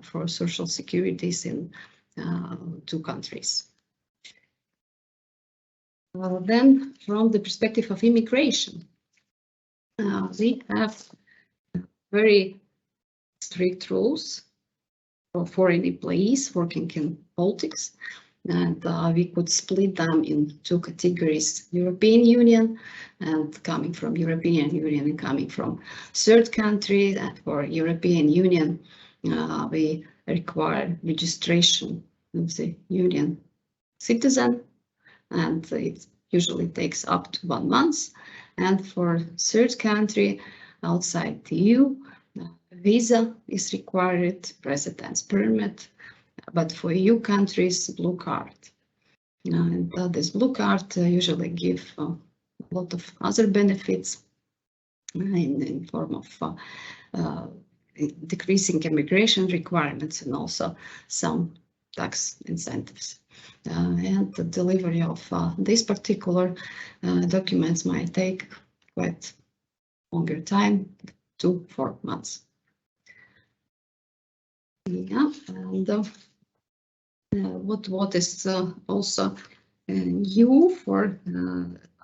for social securities in two countries. Then, from the perspective of immigration, we have very strict rules for foreign employees working in Baltics, and we could split them in two categories: European Union and coming from European Union and coming from third country. And for European Union, we require registration of the Union citizen, and it usually takes up to 1 month. And for third country outside the EU, visa is required, residence permit, but for EU countries, blue card. And this blue card usually give a lot of other benefits in form of decreasing immigration requirements and also some tax incentives. And the delivery of these particular documents might take quite longer time, 2-4 months. Yeah, and what is also new for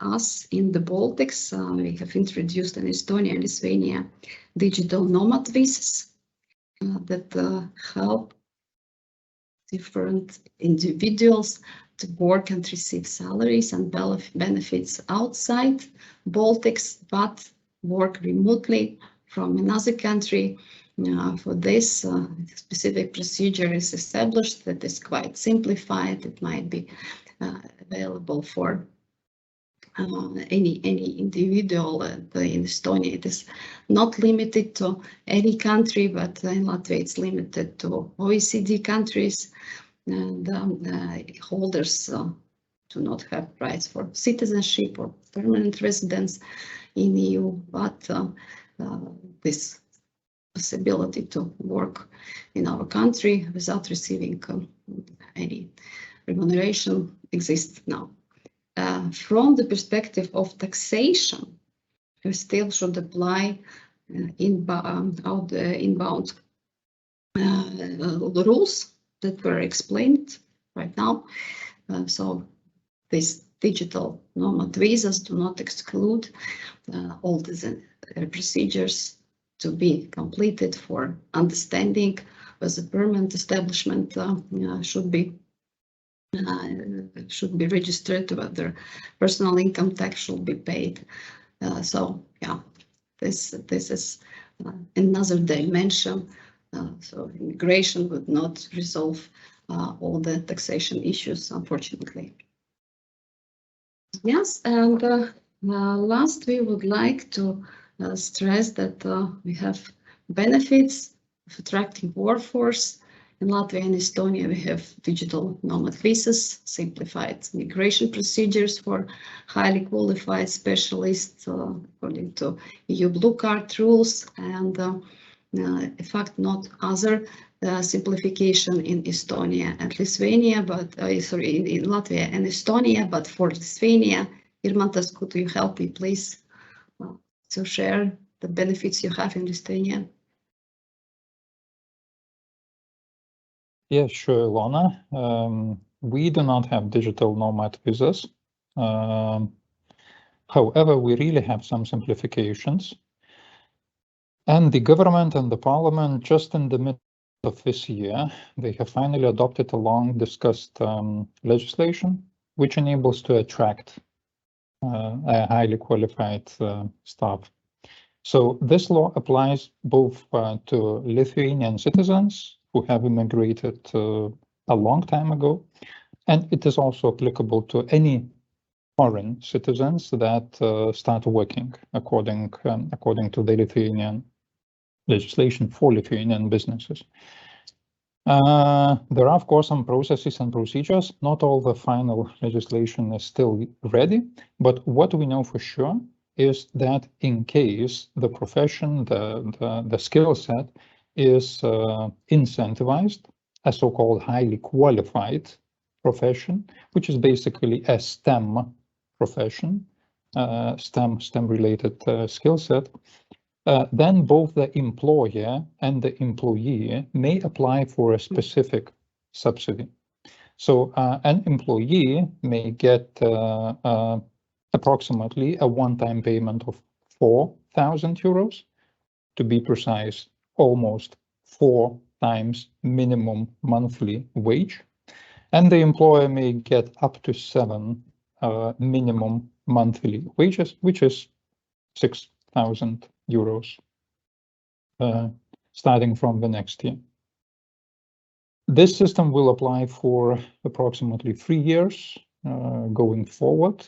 us in the Baltics, we have introduced in Estonia and Lithuania digital nomad visas that help different individuals to work and receive salaries and benefits outside Baltics, but work remotely from another country. For this, specific procedure is established that is quite simplified. It might be available for any individual. In Estonia, it is not limited to any country, but in Latvia, it's limited to OECD countries, and holders do not have rights for citizenship or permanent residence in EU, but this possibility to work in our country without receiving any remuneration exists now. From the perspective of taxation, we still should apply inbound rules that were explained right now. So these digital nomad visas do not exclude all the procedures to be completed for understanding whether permanent establishment should be registered, whether personal income tax should be paid. So yeah, this is another dimension. So immigration would not resolve all the taxation issues, unfortunately. Yes, and last, we would like to stress that we have benefits of attracting workforce. In Latvia and Estonia, we have digital nomad visas, simplified migration procedures for highly qualified specialists according to EU Blue Card rules, and in fact, not other simplification in Estonia and Lithuania, but sorry, in Latvia and Estonia, but for Lithuania, Irmantas, could you help me, please, to share the benefits you have in Lithuania? Yeah, sure, Ilona. We do not have digital nomad visas. However, we really have some simplifications. And the government and the parliament, just in the middle of this year, they have finally adopted a long-discussed legislation, which enables to attract a highly qualified staff. So this law applies both to Lithuanian citizens who have immigrated a long time ago, and it is also applicable to any foreign citizens that start working according to the Lithuanian legislation for Lithuanian businesses. There are, of course, some processes and procedures. Not all the final legislation is still ready, but what we know for sure is that in case the profession, the skill set is incentivized, a so-called highly qualified profession, which is basically a STEM profession, STEM-related skill set, then both the employer and the employee may apply for a specific subsidy. So an employee may get approximately a one-time payment of 4,000 euros, to be precise, almost 4 times minimum monthly wage, and the employer may get up to 7 minimum monthly wages, which is 6,000 euros starting from the next year. This system will apply for approximately 3 years going forward.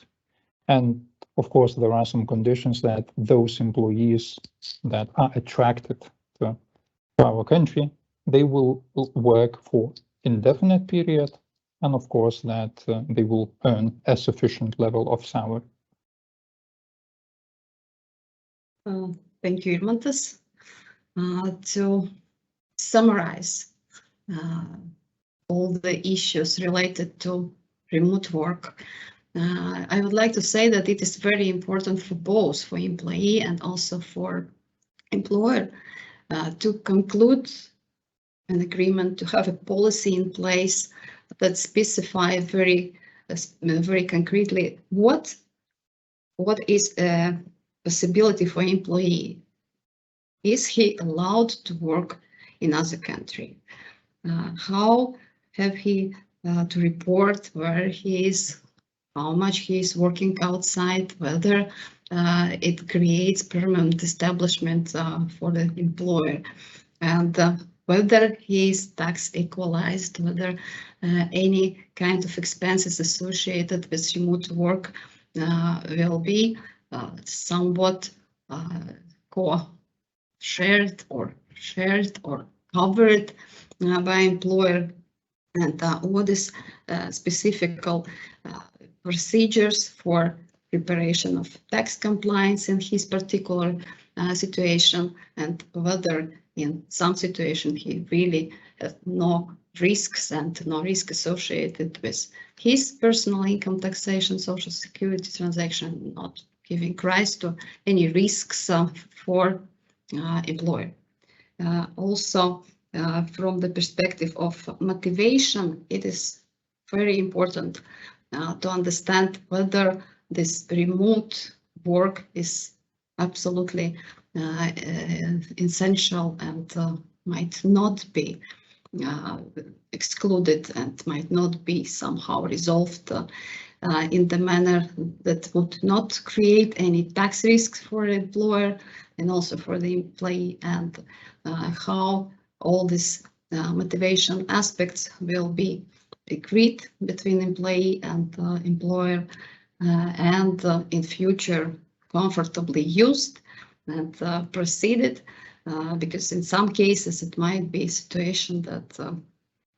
And of course, there are some conditions that those employees that are attracted to our country, they will work for indefinite period, and of course that they will earn a sufficient level of salary. Thank you, Irmantas. To summarize all the issues related to remote work, I would like to say that it is very important for both, for employee and also for employer, to conclude an agreement, to have a policy in place that specifies very concretely what is a possibility for employee. Is he allowed to work in other country? How have he to report where he is, how much he is working outside, whether it creates permanent establishment for the employer, and whether he is tax equalized, whether any kind of expenses associated with remote work will be somewhat shared or covered by employer, and what is specific procedures for preparation of tax compliance in his particular situation, and whether in some situation he really has no risks and no risk associated with his personal income taxation, social security transaction, not giving rise to any risks for employer. Also, from the perspective of motivation, it is very important to understand whether this remote work is absolutely essential and might not be excluded and might not be somehow resolved in the manner that would not create any tax risks for the employer and also for the employee, and how all these motivation aspects will be agreed between employee and employer and in future comfortably used and proceeded, because in some cases it might be a situation that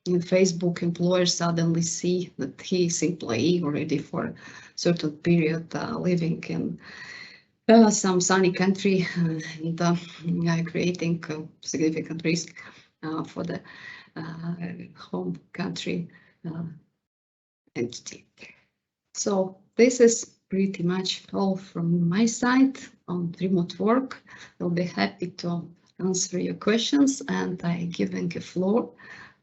in Facebook employers suddenly see that he is employee already for a certain period living in some sunny country and creating significant risk for the home country entity. So this is pretty much all from my side on remote work. I'll be happy to answer your questions, and I giving the floor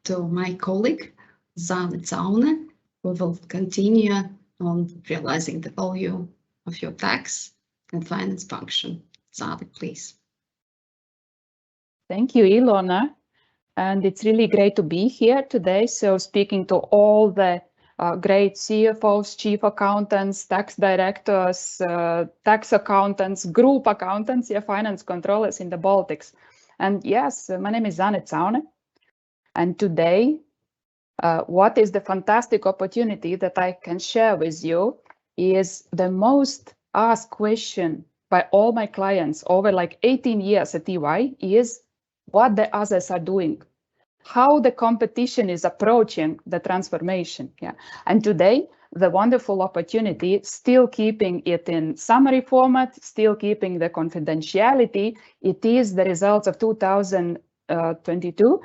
to my colleague Zane Caune, who will continue on realizing the value of your tax and finance function. Zane, please. Thank you, Ilona. And it's really great to be here today. So speaking to all the great CFOs, chief accountants, tax directors, tax accountants, group accountants, finance controllers in the Baltics. And yes, my name is Zane Caune. And today, what is the fantastic opportunity that I can share with you is the most asked question by all my clients over like 18 years at EY is what the others are doing, how the competition is approaching the transformation. And today, the wonderful opportunity, still keeping it in summary format, still keeping the confidentiality, it is the results of 2022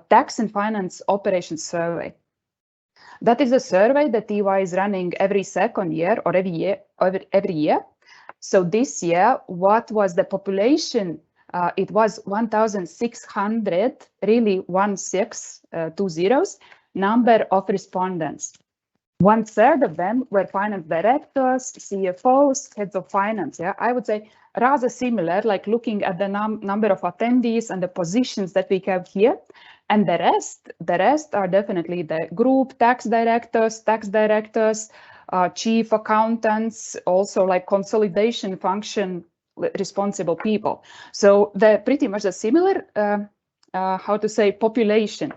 Tax and Finance Operations Survey. That is a survey that EY is running every second year or every year. So this year, what was the population? It was 1,600, really 1620 number of respondents. 1/3 of them were finance directors, CFOs, heads of finance. I would say rather similar, like looking at the number of attendees and the positions that we have here. And the rest are definitely the group tax directors, chief accountants, also like consolidation function responsible people. So they're pretty much a similar, population.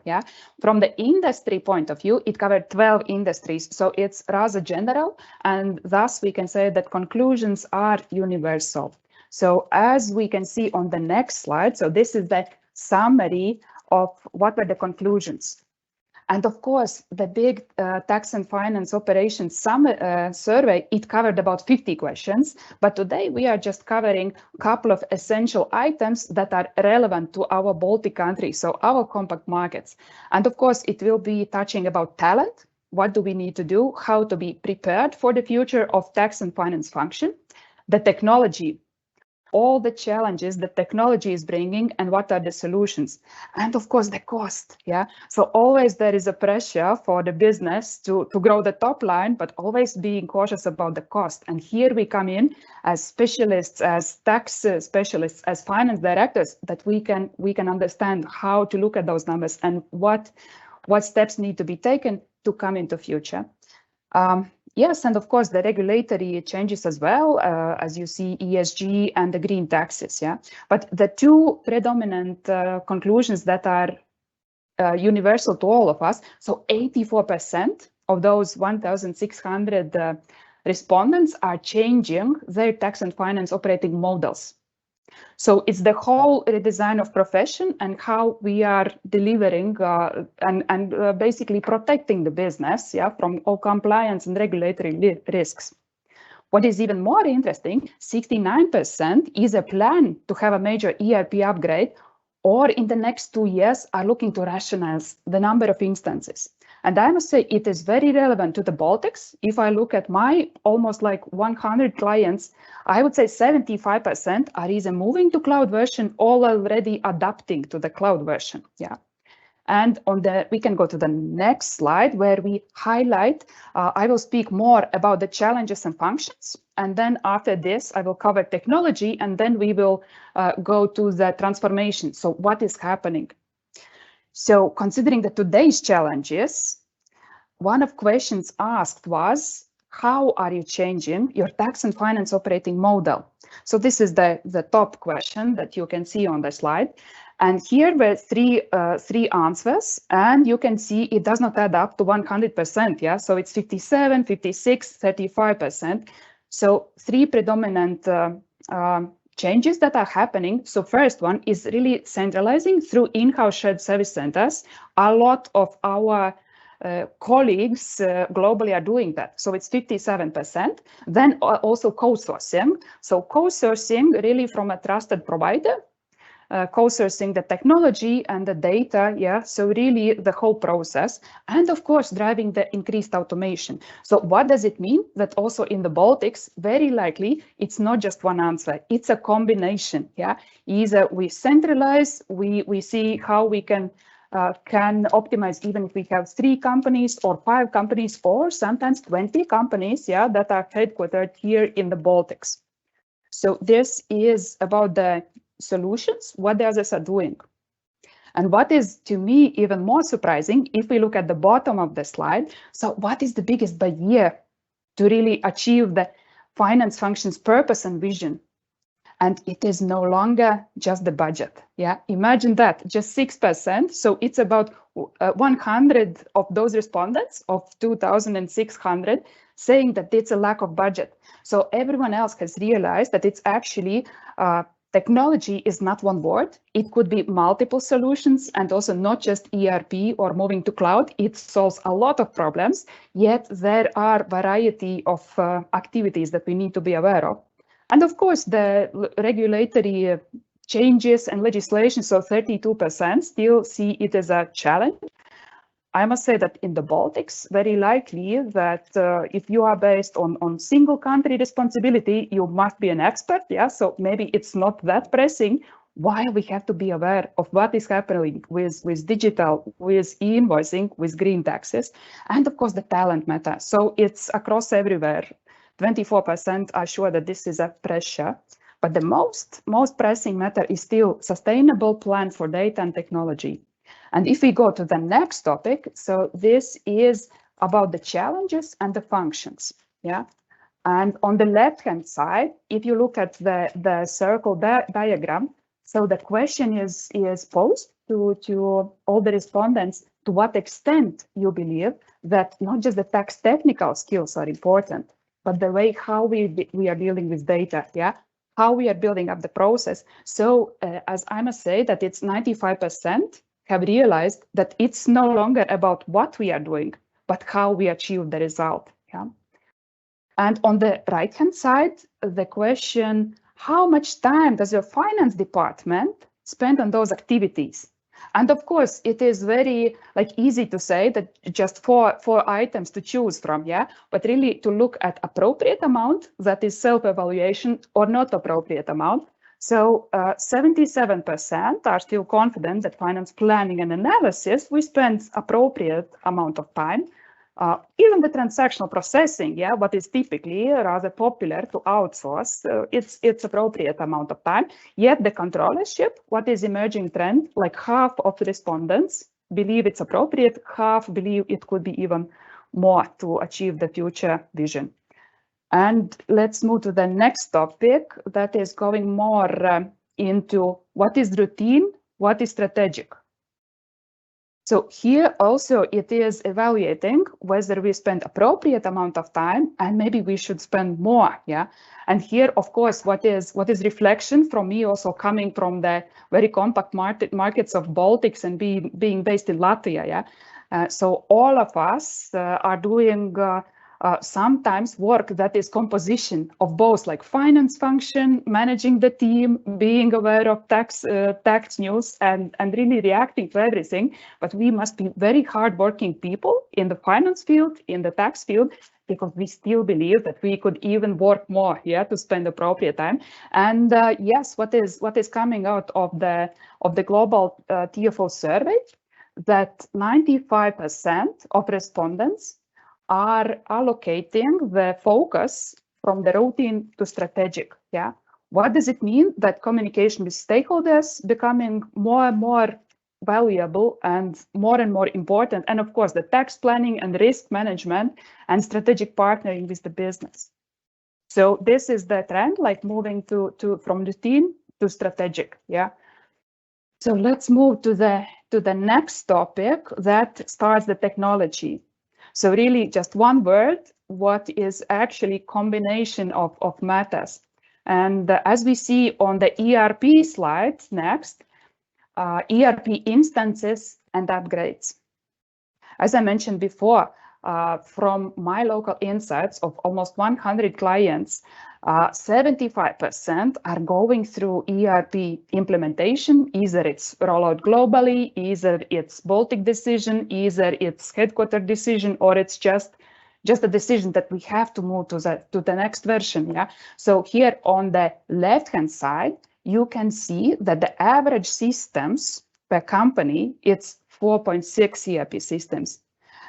From the industry point of view, it covered 12 industries. So it's rather general, and thus we can say that conclusions are universal. So as we can see on the next slide, so this is the summary of what were the conclusions. And of course, the big tax and finance operations survey, it covered about 50 questions. But today we are just covering a couple of essential items that are relevant to our Baltic countries, so our compact markets. And of course, it will be touching about talent. What do we need to do? How to be prepared for the future of tax and finance function? The technology, all the challenges that technology is bringing and what are the solutions, and of course the cost. So always there is a pressure for the business to grow the top line, but always being cautious about the cost. And here we come in as specialists, as tax specialists, as finance directors, that we can understand how to look at those numbers and what steps need to be taken to come into future. Yes, and of course the regulatory changes as well, as you see, ESG and the green taxes. But the two predominant conclusions that are universal to all of us, so 84% of those 1,600 respondents are changing their tax and finance operating models. So it's the whole redesign of profession and how we are delivering and basically protecting the business from all compliance and regulatory risks. What is even more interesting, 69% is a plan to have a major ERP upgrade, or in the next 2 years are looking to rationalize the number of instances. And I must say it is very relevant to the Baltics. If I look at my almost like 100 clients, I would say 75% are either moving to cloud version or already adapting to the cloud version. And we can go to the next slide where we highlight, I will speak more about the challenges and functions. And then after this, I will cover technology, and then we will go to the transformation. So what is happening? So considering that today's challenges, one of questions asked was, how are you changing your tax and finance operating model? So this is the top question that you can see on the slide. And here were three answers, and you can see it does not add up to 100%. Yeah, so it's 57, 56, 35%. So three predominant changes that are happening. So first one is really centralizing through in-house shared service centers. A lot of our colleagues globally are doing that. So it's 57%. Then also co-sourcing. So co-sourcing really from a trusted provider, co-sourcing the technology and the data. Yeah, so really the whole process. And of course, driving the increased automation. So what does it mean? That also in the Baltics, very likely, it's not just one answer. It's a combination. Yeah, either we centralize, we see how we can optimize, even if we have 3 companies or 5 companies or sometimes 20 companies, yeah, that are headquartered here in the Baltics. So this is about the solutions, what the others are doing. And what is to me even more surprising, if we look at the bottom of the slide, so what is the biggest barrier to really achieve the finance function's purpose and vision? And it is no longer just the budget. Yeah, imagine that, just 6%. So it's about 100 of those respondents of 2,600 saying that it's a lack of budget. So everyone else has realized that it's actually technology is not one word. It could be multiple solutions and also not just ERP or moving to cloud. It solves a lot of problems, yet there are variety of activities that we need to be aware of. And of course, the regulatory changes and legislation, so 32% still see it as a challenge. I must say that in the Baltics, very likely that if you are based on single country responsibility, you must be an expert. Yeah, so maybe it's not that pressing. While we have to be aware of what is happening with digital, with e-invoicing, with green taxes, and of course the talent matter. So it's across everywhere. 24% are sure that this is a pressure, but the most pressing matter is still sustainable plan for data and technology. And if we go to the next topic, so this is about the challenges and the functions. Yeah, and on the left-hand side, if you look at the circle diagram, so the question is posed to all the respondents: to what extent you believe that not just the tax technical skills are important, but the way how we are dealing with data, yeah, how we are building up the process. So as I must say that it's 95% have realized that it's no longer about what we are doing, but how we achieve the result. Yeah. And on the right-hand side, the question, how much time does your finance department spend on those activities? And of course, it is very easy to say that just four items to choose from, yeah, but really to look at appropriate amount, that is self-evaluation, or not appropriate amount. So 77% are still confident that finance planning and analysis, we spend appropriate amount of time. Even the transactional processing, yeah, what is typically rather popular to outsource, it's appropriate amount of time. Yet the controllership, what is emerging trend, like half of respondents believe it's appropriate, half believe it could be even more to achieve the future vision. And let's move to the next topic that is going more into what is routine, what is strategic. So here also it is evaluating whether we spend appropriate amount of time and maybe we should spend more, yeah. And here, of course, what is reflection from me also coming from the very compact markets of Baltics and being based in Latvia, yeah. So all of us are doing sometimes work that is composition of both, like finance function, managing the team, being aware of tax news, and really reacting to everything. But we must be very hardworking people in the finance field, in the tax field, because we still believe that we could even work more, yeah, to spend appropriate time. And yes, what is coming out of the global TFO survey, that 95% of respondents are allocating the focus from the routine to strategic. Yeah. What does it mean? That communication with stakeholders becoming more and more valuable and more important. And of course, the tax planning and risk management and strategic partnering with the business. So this is the trend, like moving from routine to strategic. Yeah. So let's move to the next topic that starts the technology. So really just one word, what is actually combination of matters. And as we see on the ERP slide next, ERP instances and upgrades. As I mentioned before, from my local insights of almost 100 clients, 75% are going through ERP implementation. Either it's rollout globally, either it's Baltic decision, either it's headquarter decision, or it's just a decision that we have to move to the next version. Yeah. So here on the left-hand side, you can see that the average systems per company, it's 4.6 ERP systems.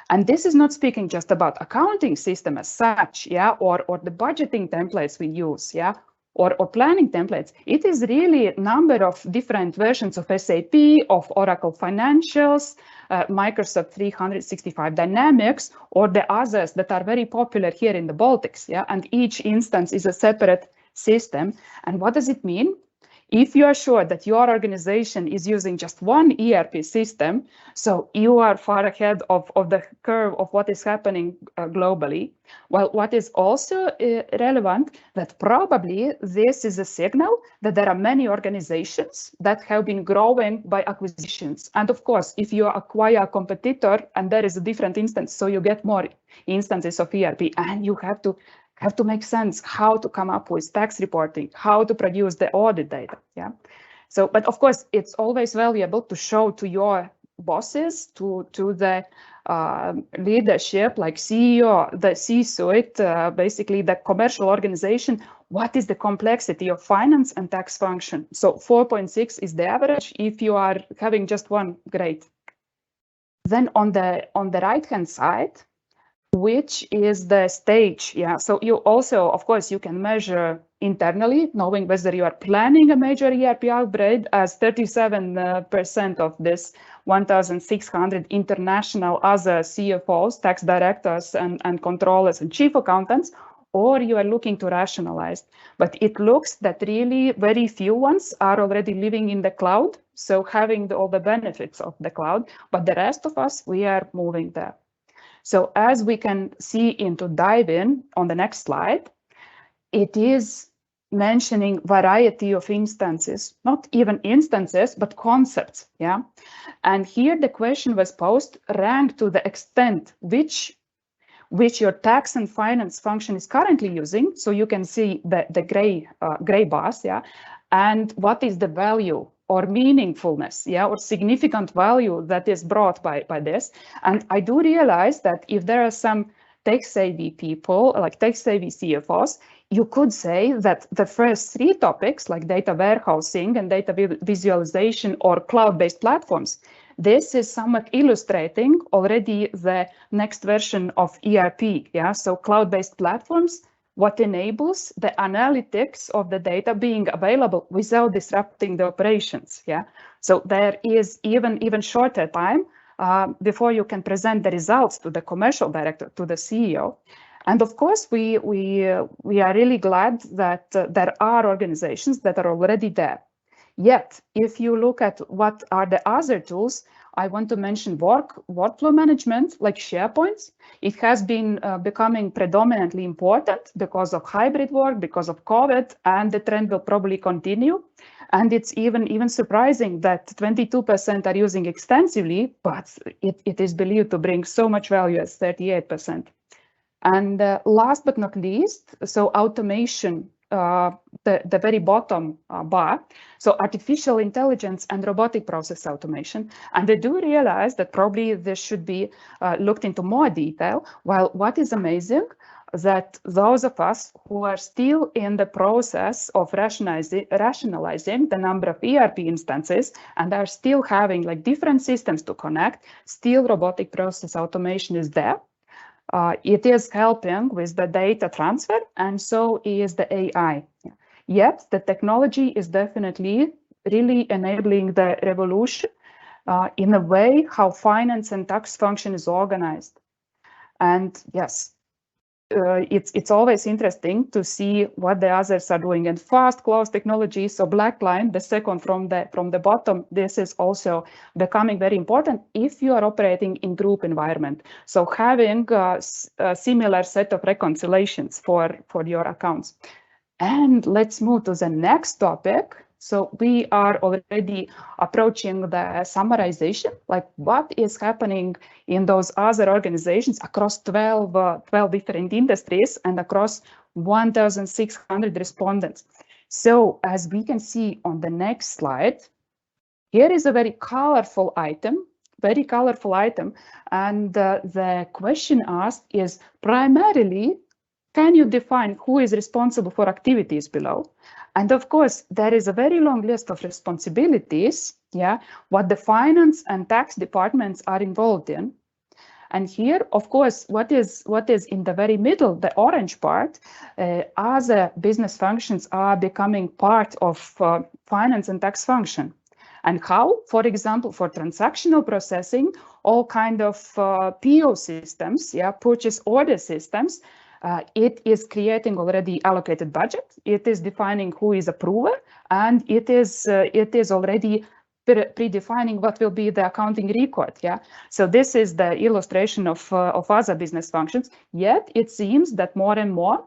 And this is not speaking just about accounting system as such, yeah, or the budgeting templates we use, yeah, or planning templates. It is really a number of different versions of SAP, of Oracle Financials, Microsoft 365 Dynamics, or the others that are very popular here in the Baltics, yeah, and each instance is a separate system. And what does it mean? If you are sure that your organization is using just one ERP system, so you are far ahead of the curve of what is happening globally. Well, what is also relevant, that probably this is a signal that there are many organizations that have been growing by acquisitions. And of course, if you acquire a competitor and there is a different instance, so you get more instances of ERP, and you have to make sense how to come up with tax reporting, how to produce the audit data. Yeah. So, but of course, it's always valuable to show to your bosses, to the leadership, like CEO, the C-suite, basically the commercial organization, what is the complexity of finance and tax function. So 4.6 is the average. If you are having just one, great. Then on the right-hand side, which is the stage. Yeah, so you also, of course, you can measure internally, knowing whether you are planning a major ERP upgrade, as 37% of this 1,600 international other CFOs, tax directors, and controllers and chief accountants, or you are looking to rationalize. But it looks that really very few ones are already living in the cloud, so having all the benefits of the cloud, but the rest of us, we are moving there. So as we can see into dive in on the next slide, it is mentioning variety of instances, not even instances, but concepts. Yeah. And here the question was posed, rank to the extent which your tax and finance function is currently using. So you can see the gray bars. Yeah. And what is the value or meaningfulness, yeah, or significant value that is brought by this. And I do realize that if there are some tech-savvy people, like tech-savvy CFOs, you could say that the first three topics, like data warehousing and data visualization or cloud-based platforms, this is somewhat illustrating already the next version of ERP, yeah, so cloud-based platforms, what enables the analytics of the data being available without disrupting the operations. Yeah, so there is even shorter time before you can present the results to the commercial director, to the CEO. And of course, we are really glad that there are organizations that are already there. Yet, if you look at what are the other tools, I want to mention workflow management, like SharePoint. It has been becoming predominantly important because of hybrid work, because of COVID, and the trend will probably continue. And it's even surprising that 22% are using extensively, but it is believed to bring so much value as 38%. And last but not least, so automation, the very bottom bar, so artificial intelligence and robotic process automation. And they do realize that probably this should be looked into more detail. While what is amazing, that those of us who are still in the process of rationalizing the number of ERP instances and are still having like different systems to connect, still robotic process automation is there. It is helping with the data transfer, and so is the AI. Yet the technology is definitely really enabling the revolution in a way how finance and tax function is organized. And yes, it's always interesting to see what the others are doing. And fast close technology, so black line, the second from the bottom, this is also becoming very important if you are operating in group environment. So having a similar set of reconciliations for your accounts. And let's move to the next topic. So we are already approaching the summarization, like what is happening in those other organizations across 12 different industries and across 1,600 respondents. So as we can see on the next slide, here is a very colorful item. And the question asked is primarily, can you define who is responsible for activities below? And of course, there is a very long list of responsibilities, what the finance and tax departments are involved in. And here, of course, what is in the very middle, the orange part, other business functions are becoming part of finance and tax function. And how? For example, for transactional processing, all kind of PO systems, purchase order systems, it is creating already allocated budget. It is defining who is approver, and it is already predefining what will be the accounting record. So this is the illustration of other business functions. Yet it seems that more and more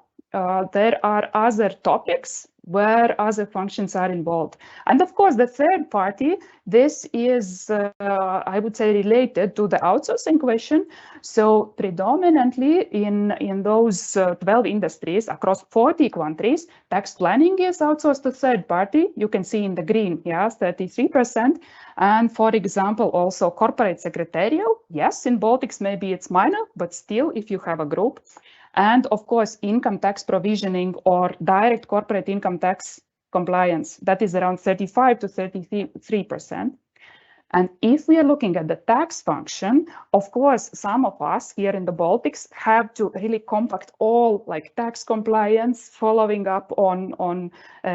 there are other topics where other functions are involved. And of course, the third party, this is, I would say, related to the outsourcing question. So predominantly in those 12 industries across 40 countries, tax planning is outsourced to third party. You can see in the green, 33%. And for example, also corporate secretarial, yes, in Baltics, maybe it's minor, but still, if you have a group. And of course, income tax provisioning or direct corporate income tax compliance, that is around 35 to 33%. And if we are looking at the tax function, of course, some of us here in the Baltics have to really compact all like tax compliance, following up on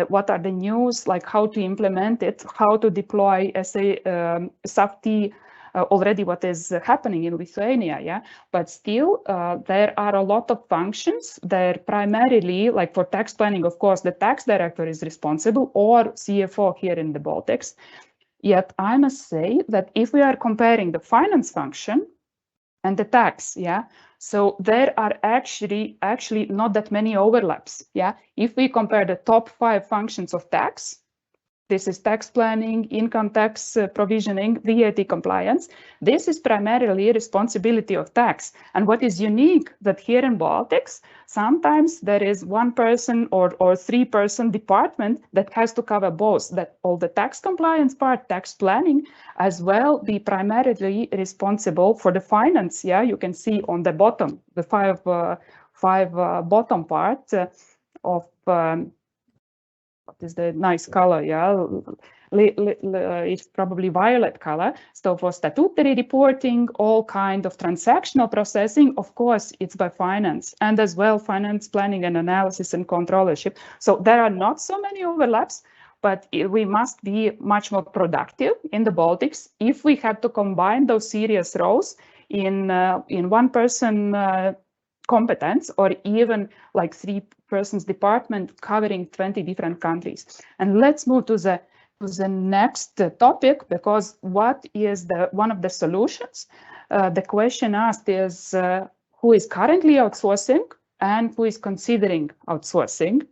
what are the news, like how to implement it, how to deploy SAFT, already what is happening in Lithuania, but still there are a lot of functions. They're primarily, like for tax planning, of course, the tax director is responsible, or CFO here in the Baltics. Yet I must say that if we are comparing the finance function and the tax, so there are actually not that many overlaps. If we compare the top 5 functions of tax, this is tax planning, income tax provisioning, VAT compliance. This is primarily responsibility of tax. And what is unique that here in Baltics, sometimes there is 1 person or 3-person department that has to cover both, that all the tax compliance part, tax planning, as well be primarily responsible for the finance. You can see on the bottom, the five bottom part of what is the nice color, it's probably violet color. So for statutory reporting, all kind of transactional processing, of course, it's by finance, and as well finance planning and analysis and controllership. So there are not so many overlaps, but we must be much more productive in the Baltics if we have to combine those serious roles in 1-person competence, or even like 3-persons department covering 20 different countries. And let's move to the next topic, because what is one of the solutions? The question asked is who is currently outsourcing and who is considering outsourcing.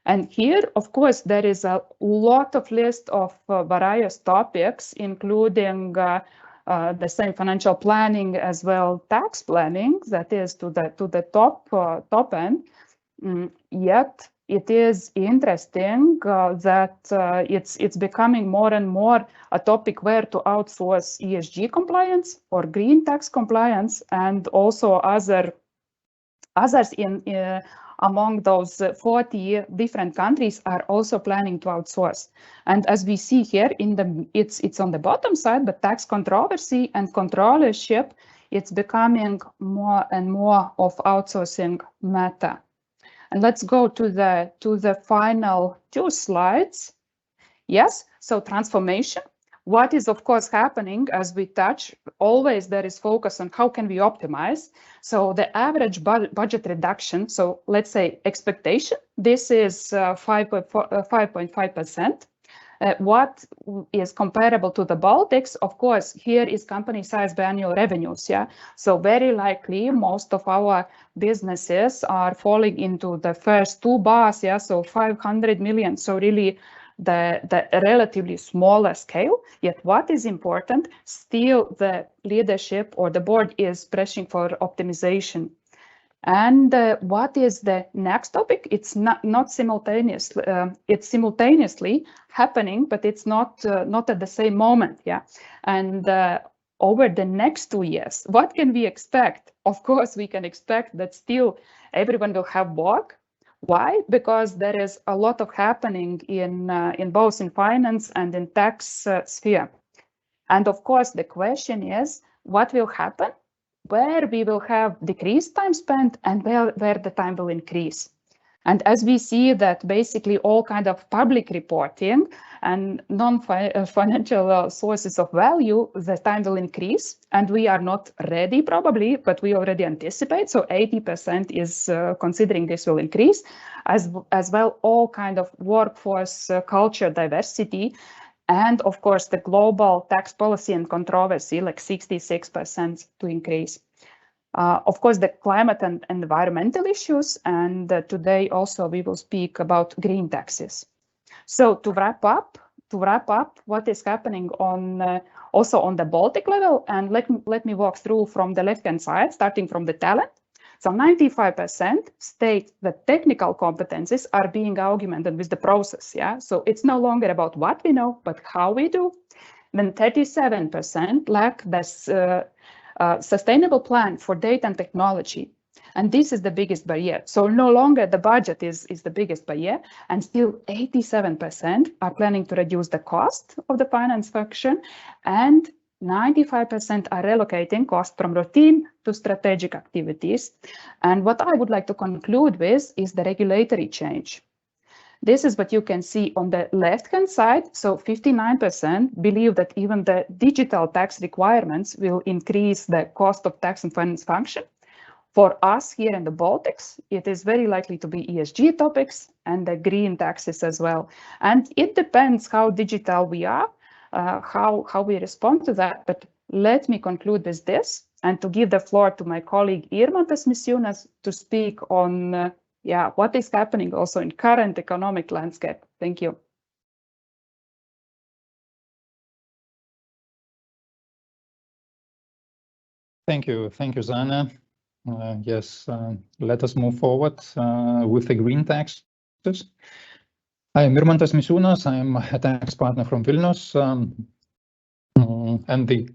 And here, of course, there is a lot of list of various topics, including the same financial planning as well tax planning, that is to the top end. Yet it is interesting that it's becoming more and more a topic where to outsource ESG compliance or green tax compliance, and also other Others among those 40 different countries are also planning to outsource. And as we see here, it's on the bottom side, but tax controversy and controllership, it's becoming more and more of outsourcing matter. And let's go to the final 2 slides. Yes, so transformation. What is, of course, happening as we touch, always there is focus on how can we optimize. So the average budget reduction, so let's say expectation, this is 5.5%. What is comparable to the Baltics? Of course, here is company size by annual revenues. Yeah, so very likely most of our businesses are falling into the first 2 bars. Yeah, so 500 million. So really the relatively smaller scale. Yet what is important, still the leadership or the board is pressing for optimization. And what is the next topic? It's not simultaneously. It's simultaneously happening, but it's not at the same moment. Yeah, and over the next 2 years, what can we expect? Of course, we can expect that still everyone will have work. Why? Because there is a lot of happening in both in finance and in tax sphere. And of course, the question is, what will happen? Where we will have decreased time spent and where the time will increase. And as we see that basically all kind of public reporting and non-financial sources of value, the time will increase, and we are not ready probably, but we already anticipate. So 80% is considering this will increase, as well all kind of workforce culture diversity, and of course the global tax policy and controversy, like 66% to increase. Of course, the climate and environmental issues, and today also we will speak about green taxes. So to wrap up, what is happening on also on the Baltic level, and let me walk through from the left-hand side, starting from the talent. So 95% state that technical competencies are being augmented with the process. Yeah, so it's no longer about what we know, but how we do. Then 37% lack this sustainable plan for data and technology. And this is the biggest barrier. So no longer the budget is the biggest barrier, and still 87% are planning to reduce the cost of the finance function, and 95% are relocating cost from routine to strategic activities. And what I would like to conclude with is the regulatory change. This is what you can see on the left-hand side. So 59% believe that even the digital tax requirements will increase the cost of tax and finance function. For us here in the Baltics, it is very likely to be ESG topics and the green taxes as well. And it depends how digital we are, how we respond to that. But let me conclude with this and to give the floor to my colleague Irmantas Misiūnas to speak on what is happening also in current economic landscape. Thank you. Thank you, Zana. Yes, let us move forward with the green taxes. I am Irmantas Misiūnas. I am a tax partner from Vilnius, and the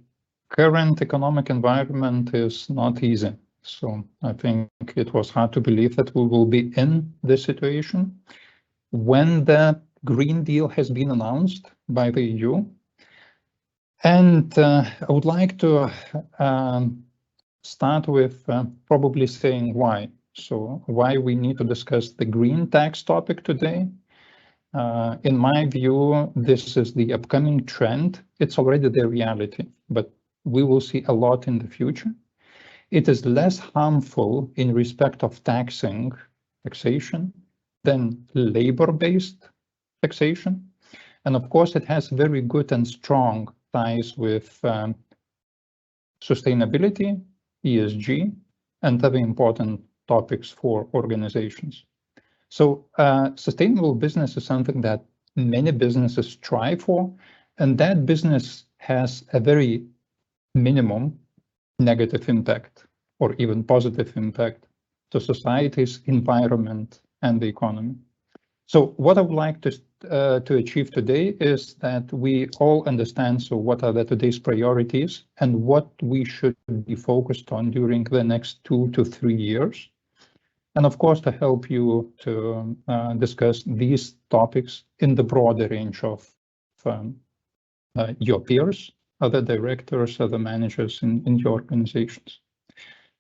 current economic environment is not easy. So I think it was hard to believe that we will be in this situation when the Green Deal has been announced by the EU. And I would like to start with probably saying why. So why we need to discuss the green tax topic today. In my view, this is the upcoming trend. It's already the reality, but we will see a lot in the future. It is less harmful in respect of taxation than labor-based taxation. And of course, it has very good and strong ties with sustainability, ESG, and other important topics for organizations. So sustainable business is something that many businesses strive for, and that business has a very minimum negative impact or even positive impact to society's environment and the economy. So what I would like to achieve today is that we all understand what are today's priorities and what we should be focused on during the next 2 to 3 years. and of course to help you to discuss these topics in the broader range of your peers, other directors, other managers in your organizations.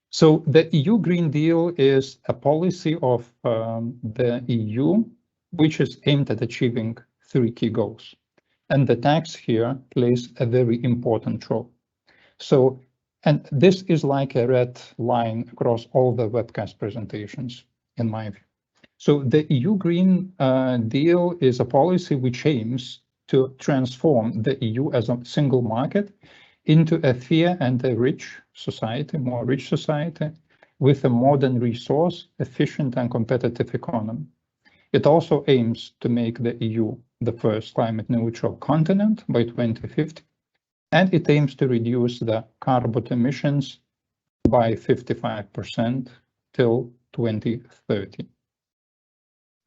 So the EU Green Deal is a policy of the EU, which is aimed at achieving 3 key goals. And the tax here plays a very important role. So, and this is like a red line across all the webcast presentations, in my view. So the EU Green Deal is a policy which aims to transform the EU as a single market into a fair and a rich society, more rich society, with a modern resource, efficient and competitive economy. It also aims to make the EU the first climate neutral continent by 2050, and it aims to reduce the carbon emissions by 55% till 2030.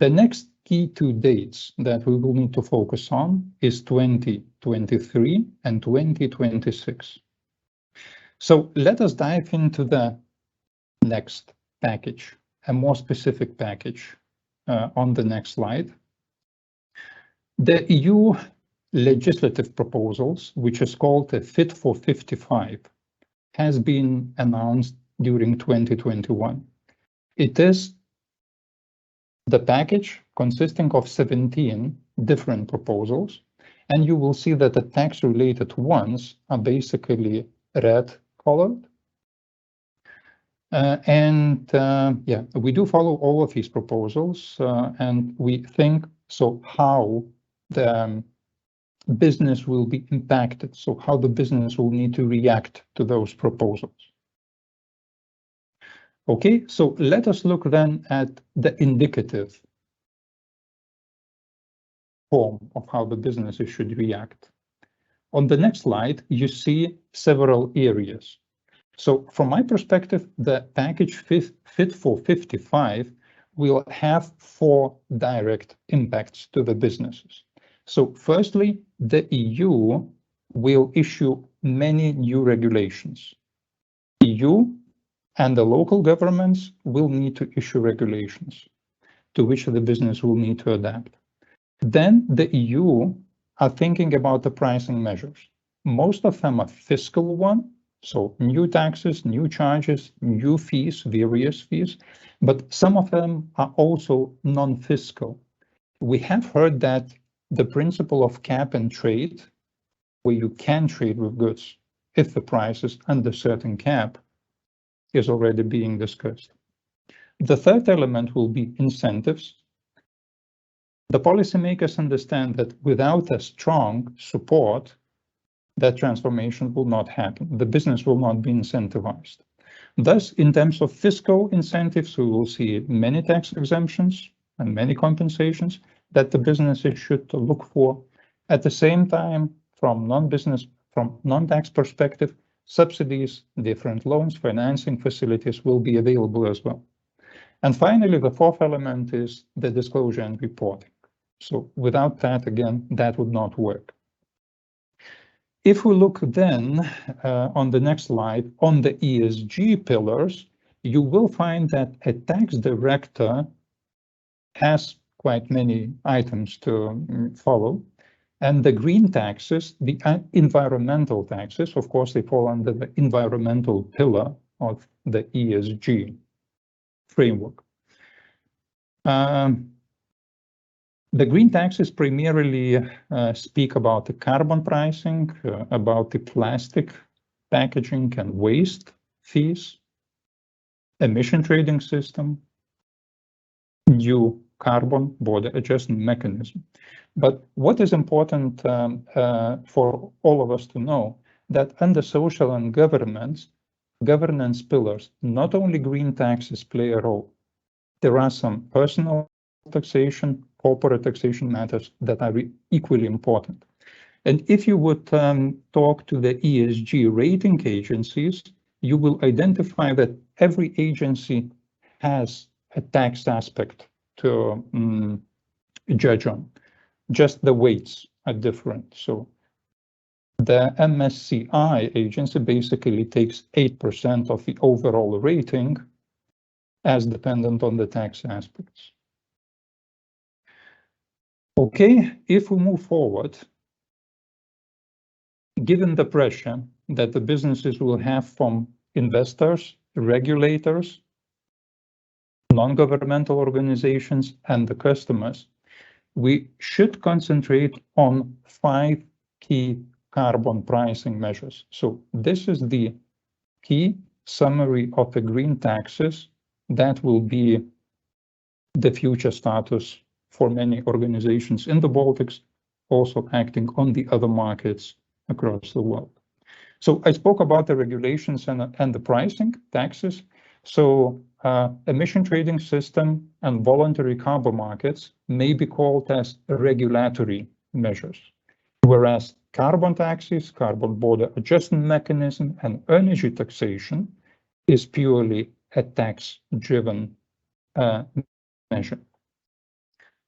The next key 2 dates that we will need to focus on is 2023 and 2026. So let us dive into the next package, a more specific package on the next slide. The EU legislative proposals, which is called the Fit for 55, has been announced during 2021. It is the package consisting of 17 different proposals, and you will see that the tax-related ones are basically red colored. Yeah, we do follow all of these proposals, and we think so how the business will be impacted, so how the business will need to react to those proposals. Okay, so let us look then at the indicative form of how the businesses should react. On the next slide, you see several areas. So from my perspective, the package Fit for 55 will have 4 direct impacts to the businesses. So firstly, the EU will issue many new regulations. EU and the local governments will need to issue regulations to which the business will need to adapt. Then the EU are thinking about the pricing measures. Most of them are fiscal one, so new taxes, new charges, new fees, various fees, but some of them are also non-fiscal. We have heard that the principle of cap and trade, where you can trade with goods if the price is under certain cap, is already being discussed. The third element will be incentives. The policymakers understand that without a strong support, that transformation will not happen. The business will not be incentivized. Thus, in terms of fiscal incentives, we will see many tax exemptions and many compensations that the businesses should look for. At the same time, from non-tax perspective, subsidies, different loans, financing facilities will be available as well. And finally, the fourth element is the disclosure and reporting. So without that, again, that would not work. If we look then on the next slide on the ESG pillars, you will find that a tax director has quite many items to follow. And the green taxes, the environmental taxes, of course, they fall under the environmental pillar of the ESG framework. The green taxes primarily speak about the carbon pricing, about the plastic packaging and waste fees, emission trading system, new carbon border adjustment mechanism. But what is important for all of us to know that under social and governance pillars, not only green taxes play a role. There are some personal taxation, corporate taxation matters that are equally important. And if you would talk to the ESG rating agencies, you will identify that every agency has a tax aspect to judge on. Just the weights are different. So the MSCI agency basically takes 8% of the overall rating as dependent on the tax aspects. Okay, if we move forward, given the pressure that the businesses will have from investors, regulators, non-governmental organizations, and the customers, we should concentrate on 5 key carbon pricing measures. So this is the key summary of the green taxes that will be the future status for many organizations in the Baltics, also acting on the other markets across the world. So I spoke about the regulations and the pricing taxes. So emission trading system and voluntary carbon markets may be called as regulatory measures, whereas carbon taxes, carbon border adjustment mechanism, and energy taxation is purely a tax-driven measure.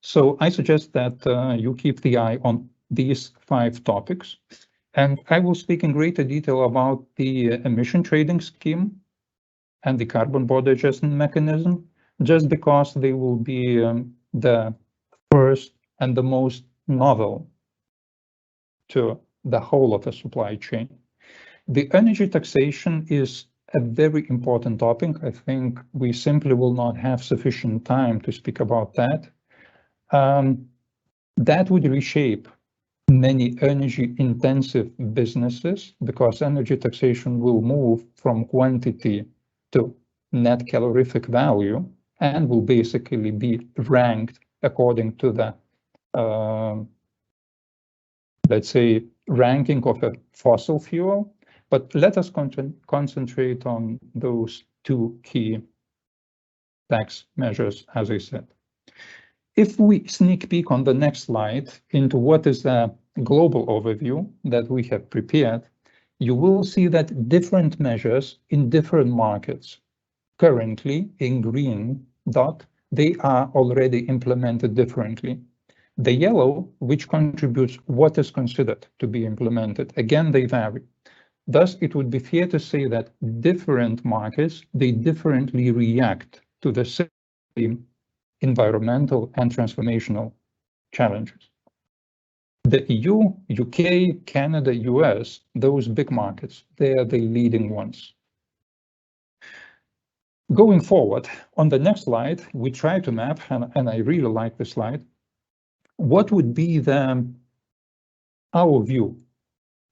So I suggest that you keep the eye on these 5 topics. And I will speak in greater detail about the emission trading scheme and the carbon border adjustment mechanism, just because they will be the first and the most novel to the whole of the supply chain. The energy taxation is a very important topic. I think we simply will not have sufficient time to speak about that. That would reshape many energy-intensive businesses, because energy taxation will move from quantity to net calorific value and will basically be ranked according to the, let's say, ranking of a fossil fuel. But let us concentrate on those 2 key tax measures, as I said. If we sneak peek on the next slide into what is the global overview that we have prepared, you will see that different measures in different markets, currently in green dot, they are already implemented differently. The yellow, which contributes what is considered to be implemented, again, they vary. Thus, it would be fair to say that different markets, they differently react to the same environmental and transformational challenges. The EU, UK, Canada, US, those big markets, they are the leading ones. Going forward, on the next slide, we try to map, and I really like this slide, what would be our view,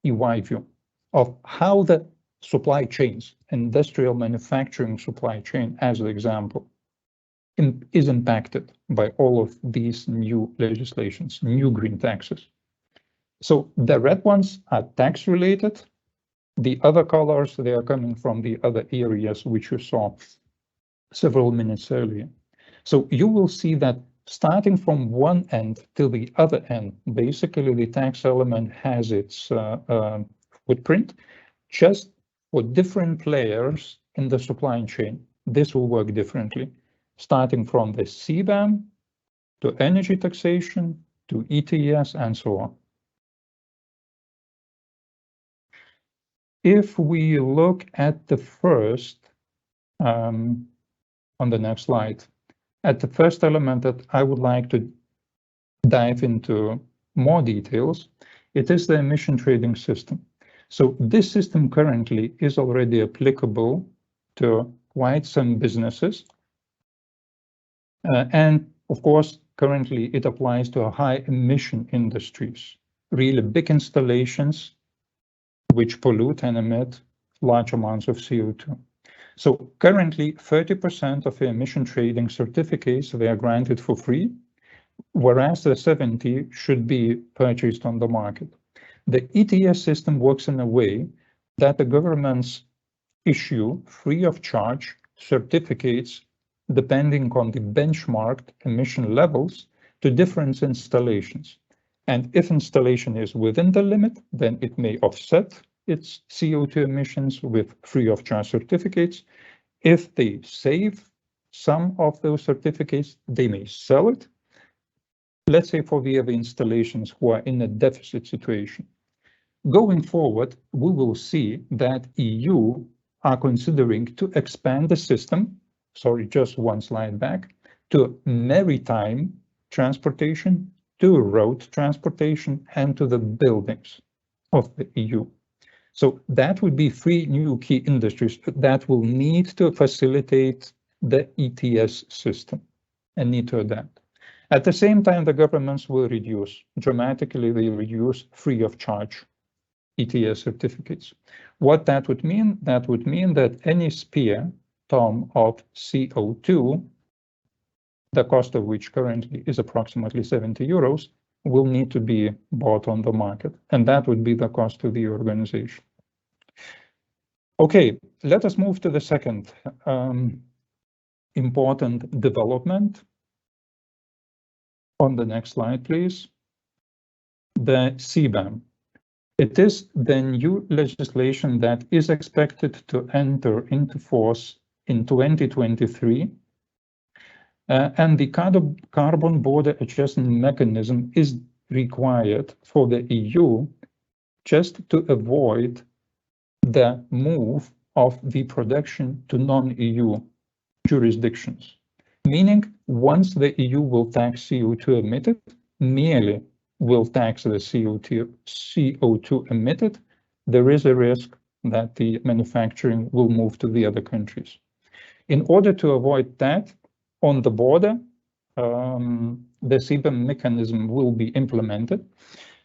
EY view, of how the supply chains, industrial manufacturing supply chain, as an example, is impacted by all of these new legislations, new green taxes. So the red ones are tax related. The other colors, they are coming from the other areas which you saw several minutes earlier. So you will see that starting from one end till the other end, basically the tax element has its footprint, just for different players in the supply chain. This will work differently, starting from the CBAM to energy taxation to ETS and so on. If we look at the first, on the next slide, at the first element that I would like to dive into more details, it is the emission trading system. So this system currently is already applicable to quite some businesses. And of course, currently it applies to high emission industries, really big installations which pollute and emit large amounts of CO2. So currently 30% of the emission trading certificates, they are granted for free, whereas the 70 should be purchased on the market. The ETS system works in a way that the governments issue free of charge certificates depending on the benchmarked emission levels to different installations. And if installation is within the limit, then it may offset its CO2 emissions with free of charge certificates. If they save some of those certificates, they may sell it. Let's say for the other installations who are in a deficit situation. Going forward, we will see that EU are considering to expand the system sorry, just one slide back, to maritime transportation, to road transportation, and to the buildings of the EU. So that would be 3 new key industries that will need to facilitate the ETS system and need to adapt. At the same time, the governments will dramatically reduce free of charge ETS certificates. What that would mean? That would mean that any spare ton of CO2, the cost of which currently is approximately 70 euros, will need to be bought on the market, and that would be the cost to the organization. Okay, let us move to the second important development. On the next slide, please. The CBAM. It is the new legislation that is expected to enter into force in 2023. And the carbon border adjustment mechanism is required for the EU just to avoid the move of the production to non-EU jurisdictions. Meaning, once the EU will tax CO2 emitted, merely will tax the CO2 emitted, there is a risk that the manufacturing will move to the other countries. In order to avoid that, on the border, the CBAM mechanism will be implemented.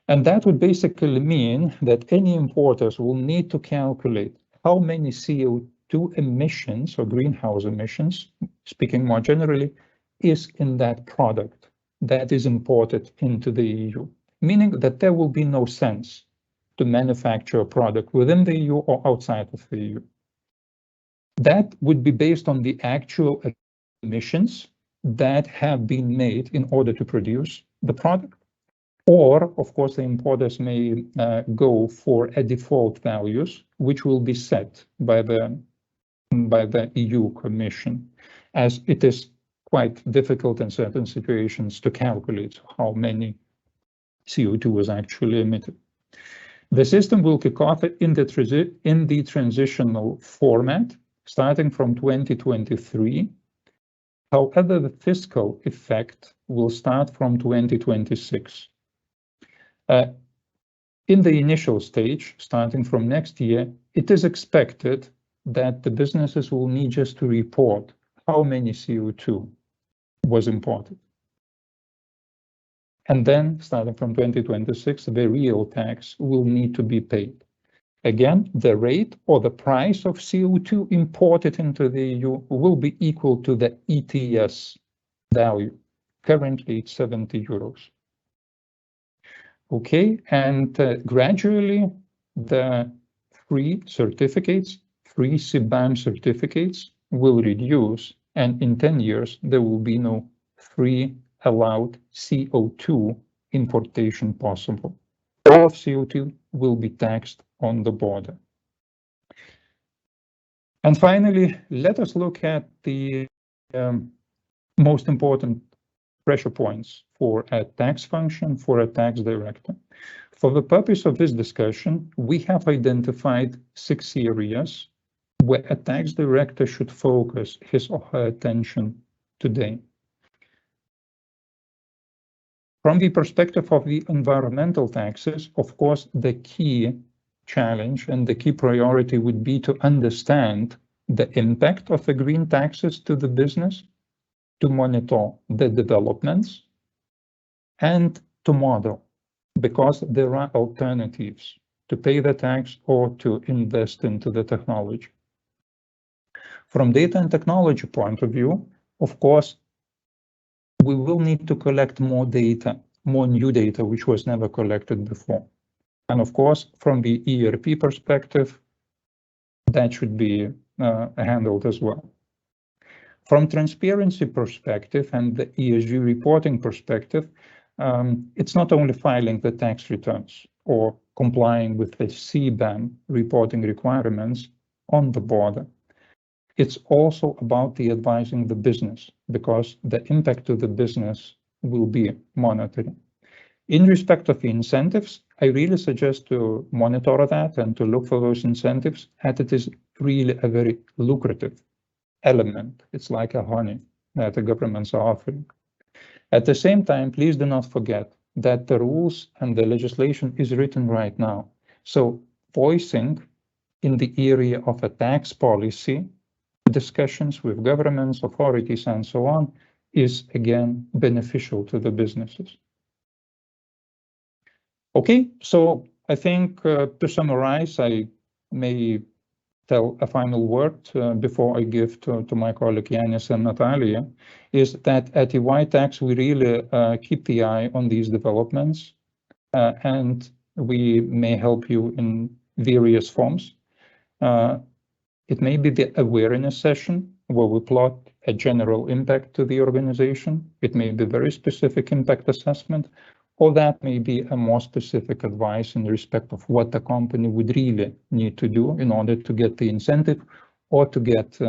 And that would basically mean that any importers will need to calculate how many CO2 emissions or greenhouse emissions, speaking more generally, is in that product that is imported into the EU, meaning that there will be no sense to manufacture a product within the EU or outside of the EU. That would be based on the actual emissions that have been made in order to produce the product. Or, of course, the importers may go for a default values, which will be set by the EU Commission, as it is quite difficult in certain situations to calculate how many CO2 was actually emitted. The system will kick off in the transitional format, starting from 2023. However, the fiscal effect will start from 2026. In the initial stage, starting from next year, it is expected that the businesses will need just to report how many CO2 was imported. And then, starting from 2026, the real tax will need to be paid. Again, the rate or the price of CO2 imported into the EU will be equal to the ETS value. Currently, it's 70 euros. Okay, and gradually, the free CBAM certificates will reduce, and in 10 years, there will be no free allowed CO2 importation possible. All of CO2 will be taxed on the border. And finally, let us look at the most important pressure points for a tax function, for a tax director. For the purpose of this discussion, we have identified 6 areas where a tax director should focus his or her attention today. From the perspective of the environmental taxes, of course, the key challenge and the key priority would be to understand the impact of the green taxes to the business, to monitor the developments, and to model, because there are alternatives to pay the tax or to invest into the technology. From data and technology point of view, of course, we will need to collect more data, more new data, which was never collected before. And of course, from the ERP perspective, that should be handled as well. From transparency perspective and the ESG reporting perspective, it's not only filing the tax returns or complying with the CBAM reporting requirements on the border. It's also about the advising the business, because the impact to the business will be monitoring. In respect of incentives, I really suggest to monitor that and to look for those incentives, as it is really a very lucrative element. It's like a honey that the governments are offering. At the same time, please do not forget that the rules and the legislation is written right now. So voicing in the area of a tax policy, discussions with governments, authorities, and so on, is again beneficial to the businesses. Okay, so I think to summarize, I may tell a final word before I give to my colleague Yanis and Natalia, is that at EY Tax we really keep the eye on these developments, and we may help you in various forms. It may be the awareness session where we plot a general impact to the organization. It may be very specific impact assessment, or that may be a more specific advice in respect of what the company would really need to do in order to get the incentive or to get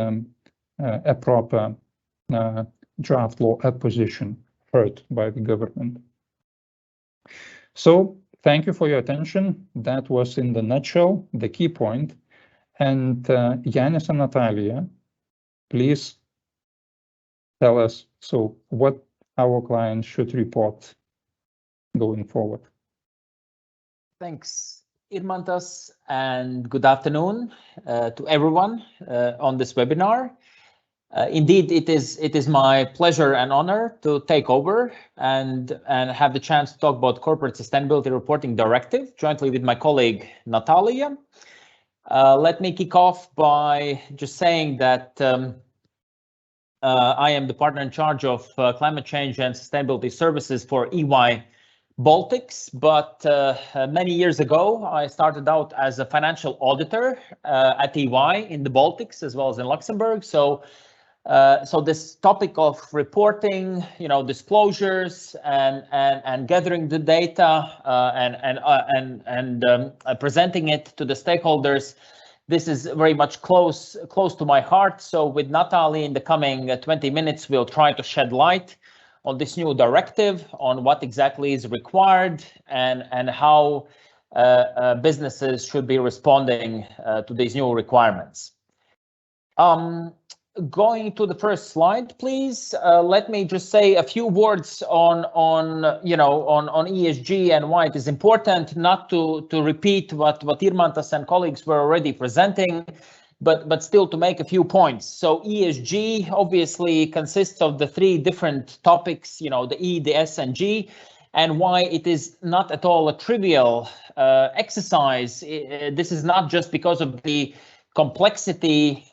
a proper draft law position heard by the government. So thank you for your attention. That was in the nutshell, the key point. And Yanis and Natalia, please tell us, so what our clients should report going forward. Thanks, Irmantas, and good afternoon to everyone on this webinar. Indeed, it is my pleasure and honor to take over and have the chance to talk about Corporate Sustainability Reporting Directive jointly with my colleague Natalia. Let me kick off by just saying that I am the partner in charge of climate change and sustainability services for EY Baltics, but many years ago, I started out as a financial auditor at EY in the Baltics as well as in Luxembourg. So this topic of reporting, disclosures and gathering the data and presenting it to the stakeholders, this is very much close to my heart. So with Natalie, in the coming 20 minutes, we'll try to shed light on this new directive, on what exactly is required and how businesses should be responding to these new requirements. Going to the first slide, please. Let me just say a few words on ESG and why it is important, not to repeat what Irmantas and colleagues were already presenting, but still to make a few points. So ESG obviously consists of the three different topics, the E, the S, and G, and why it is not at all a trivial exercise. This is not just because of the complexity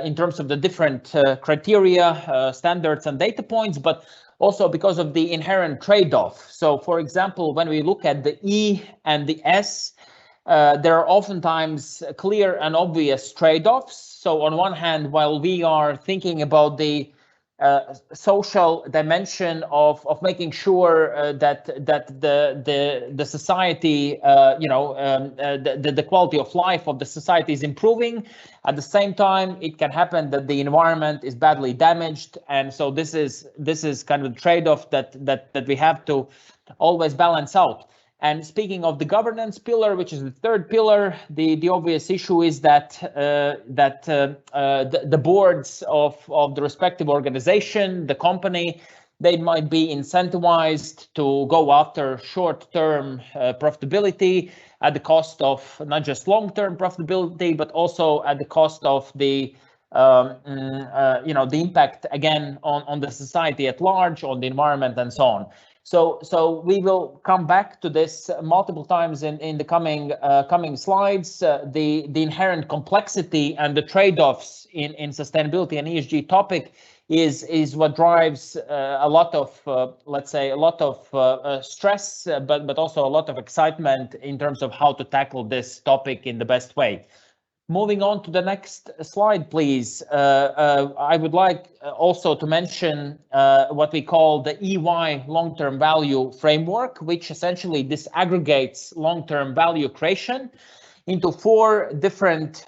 in terms of the different criteria, standards, and data points, but also because of the inherent trade-off. So, for example, when we look at the E and the S, there are oftentimes clear and obvious trade-offs. So on one hand, while we are thinking about the social dimension of making sure that the society, the quality of life of the society is improving, at the same time, it can happen that the environment is badly damaged, and so this is kind of the trade-off that we have to always balance out. And speaking of the governance pillar, which is the third pillar, the obvious issue is that the boards of the respective organization, the company, they might be incentivized to go after short-term profitability at the cost of not just long-term profitability, but also at the cost of the impact again on the society at large, on the environment, and so on. So we will come back to this multiple times in the coming slides. The inherent complexity and the trade-offs in sustainability and ESG topic is what drives a lot of let's say a lot of stress, but also a lot of excitement in terms of how to tackle this topic in the best way. Moving on to the next slide, please. I would like also to mention what we call the EY long-term value framework, which essentially disaggregates long-term value creation into 4 different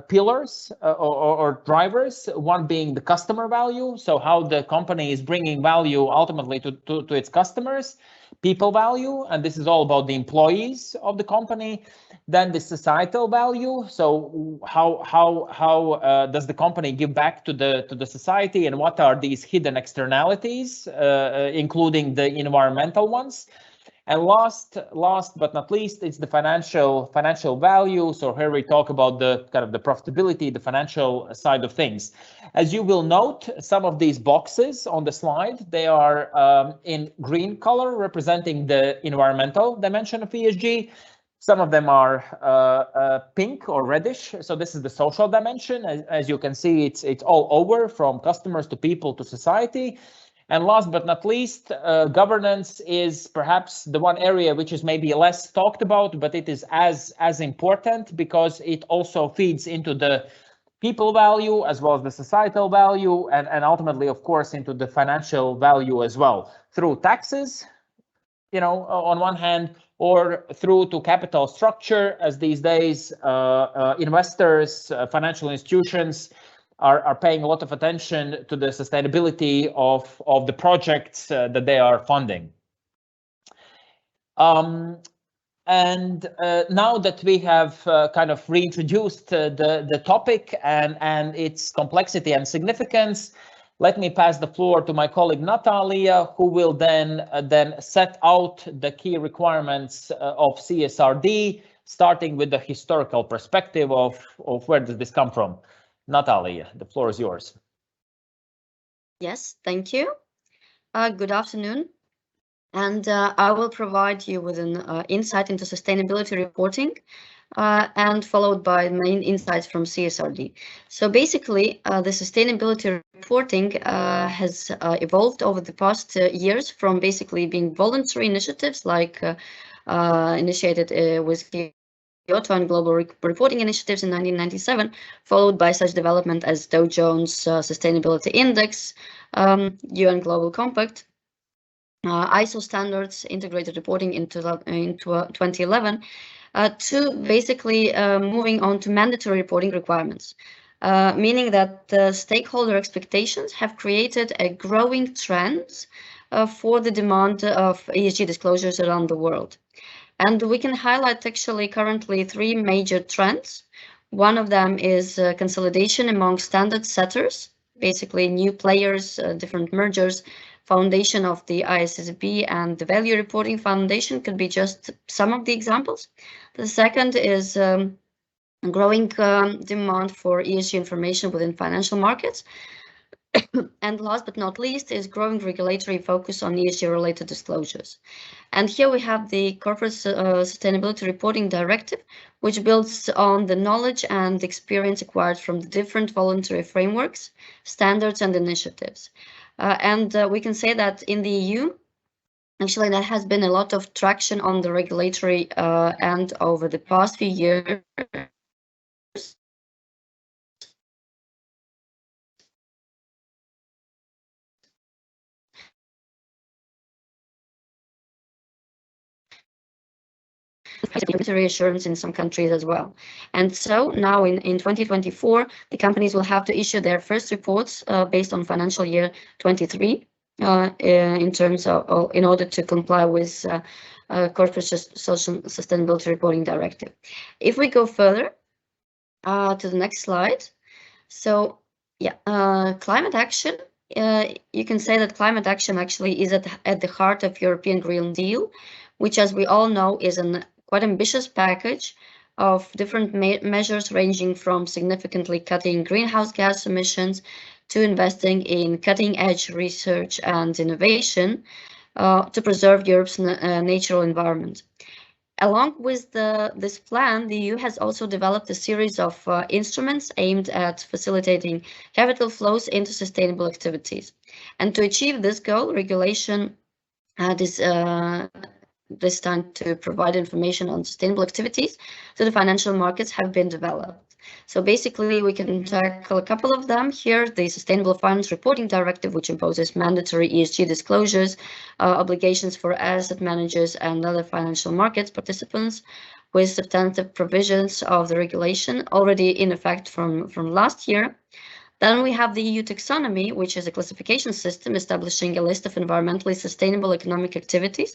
pillars or drivers, one being the customer value, so how the company is bringing value ultimately to its customers, people value, and this is all about the employees of the company, then the societal value, so how does the company give back to the society, and what are these hidden externalities, including the environmental ones. And last but not least, it's the financial value. So here we talk about the kind of the profitability, the financial side of things. As you will note, some of these boxes on the slide, they are in green color, representing the environmental dimension of ESG. Some of them are pink or reddish. So this is the social dimension. As you can see, it's all over, from customers to people to society. And last but not least, governance is perhaps the one area which is maybe less talked about, but it is as important, because it also feeds into the people value as well as the societal value, and ultimately, of course, into the financial value as well, through taxes, you know, on one hand, or through to capital structure, as these days investors, financial institutions are paying a lot of attention to the sustainability of the projects that they are funding. And now that we have kind of reintroduced the topic and its complexity and significance, let me pass the floor to my colleague Natalia, who will then set out the key requirements of CSRD, starting with the historical perspective of where does this come from. Natalia, the floor is yours. Yes, thank you. Good afternoon. And I will provide you with an insight into sustainability reporting and followed by main insights from CSRD. So basically, the sustainability reporting has evolved over the past years from basically being voluntary initiatives like initiated with Kyoto and Global Reporting Initiatives in 1997, followed by such development as Dow Jones Sustainability Index, UN Global Compact, ISO standards, integrated reporting into 2011, to basically moving on to mandatory reporting requirements, meaning that the stakeholder expectations have created a growing trend for the demand of ESG disclosures around the world. And we can highlight actually currently 3 major trends. One of them is consolidation among standard setters, basically new players, different mergers, foundation of the ISSB and the Value Reporting Foundation could be just some of the examples. The second is growing demand for ESG information within financial markets. And last but not least is growing regulatory focus on ESG-related disclosures. And here we have the Corporate Sustainability Reporting Directive, which builds on the knowledge and experience acquired from the different voluntary frameworks, standards, and initiatives. And we can say that in the EU, actually, there has been a lot of traction on the regulatory end over the past few years. Reassurance in some countries as well. And so now in 2024, the companies will have to issue their first reports based on financial year 23 in terms of, in order to comply with Corporate Social Sustainability Reporting Directive. If we go further to the next slide. So yeah, climate action. You can say that climate action actually is at the heart of European Green Deal, which, as we all know, is an quite ambitious package of different measures ranging from significantly cutting greenhouse gas emissions to investing in cutting-edge research and innovation to preserve Europe's natural environment. Along with this plan, the EU has also developed a series of instruments aimed at facilitating capital flows into sustainable activities. And to achieve this goal, regulation designed to provide information on sustainable activities to the financial markets have been developed. So basically, we can tackle a couple of them here. The Sustainable Finance Reporting Directive, which imposes mandatory ESG disclosures, obligations for asset managers and other financial markets participants. with substantive provisions of the regulation already in effect from last year. Then we have the EU taxonomy, which is a classification system establishing a list of environmentally sustainable economic activities,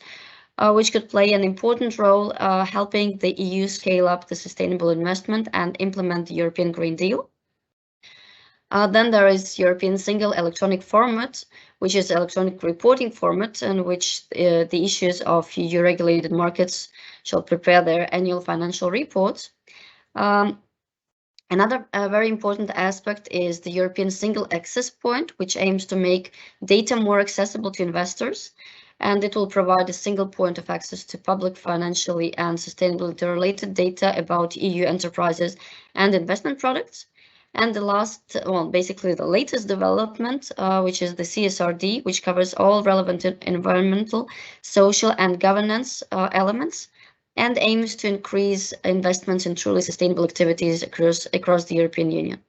which could play an important role helping the EU scale up the sustainable investment and implement the European Green Deal. Then there is European Single Electronic Format, which is electronic reporting format in which the issues of EU regulated markets shall prepare their annual financial reports. Another very important aspect is the European Single Access Point, which aims to make data more accessible to investors, and it will provide a single point of access to public financially and sustainability related data about EU enterprises and investment products. And the last, well, basically the latest development, which is the CSRD, which covers all relevant environmental, social and governance elements, and aims to increase investments in truly sustainable activities across the European Union.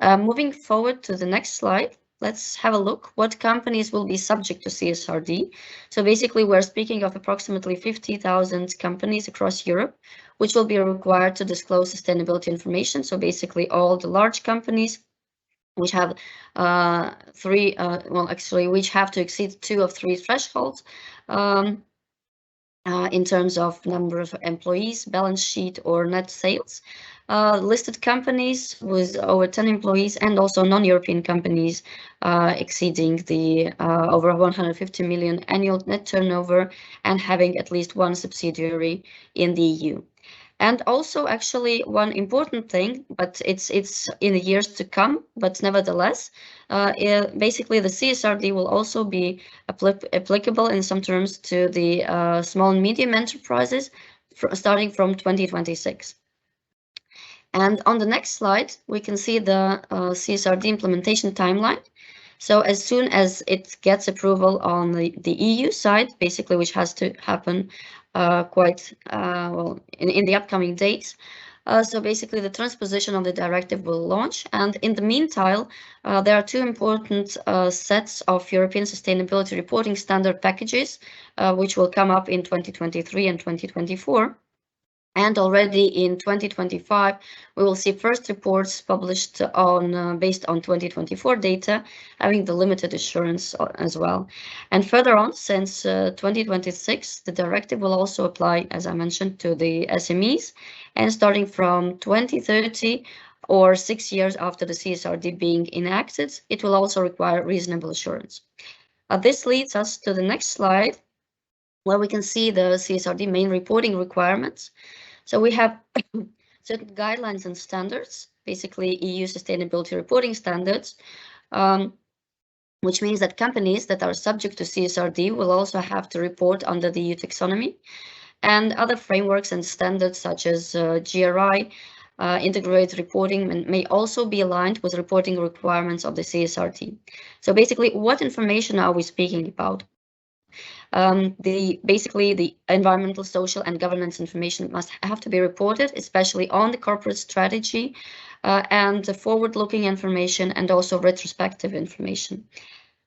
Moving forward to the next slide, let's have a look what companies will be subject to CSRD. So basically, we're speaking of approximately 50,000 companies across Europe, which will be required to disclose sustainability information. So basically, all the large companies which have which have to exceed 2 of 3 thresholds. In terms of number of employees, balance sheet, or net sales. Listed companies with over 10 employees, and also non-European companies exceeding the over 150 million annual net turnover and having at least one subsidiary in the EU. And also, actually, one important thing, but it's in the years to come, but nevertheless, basically the CSRD will also be applicable in some terms to the small and medium enterprises starting from 2026. And on the next slide, we can see the CSRD implementation timeline. So as soon as it gets approval on the EU side, basically, which has to happen quite well in the upcoming dates. So basically, the transposition of the directive will launch. And in the meantime, there are 2 important sets of European sustainability reporting standard packages, which will come up in 2023 and 2024. And already in 2025, we will see first reports published on based on 2024 data, having the limited assurance as well. And further on, since 2026, the directive will also apply, as I mentioned, to the SMEs. And starting from 2030, or 6 years after the CSRD being enacted, it will also require reasonable assurance. This leads us to the next slide, where we can see the CSRD main reporting requirements. So we have certain guidelines and standards, basically EU sustainability reporting standards, which means that companies that are subject to CSRD will also have to report under the EU taxonomy, and other frameworks and standards such as GRI, integrated reporting may also be aligned with reporting requirements of the CSRD. So basically, what information are we speaking about? Basically the environmental, social, and governance information must have to be reported, especially on the corporate strategy and the forward-looking information, and also retrospective information.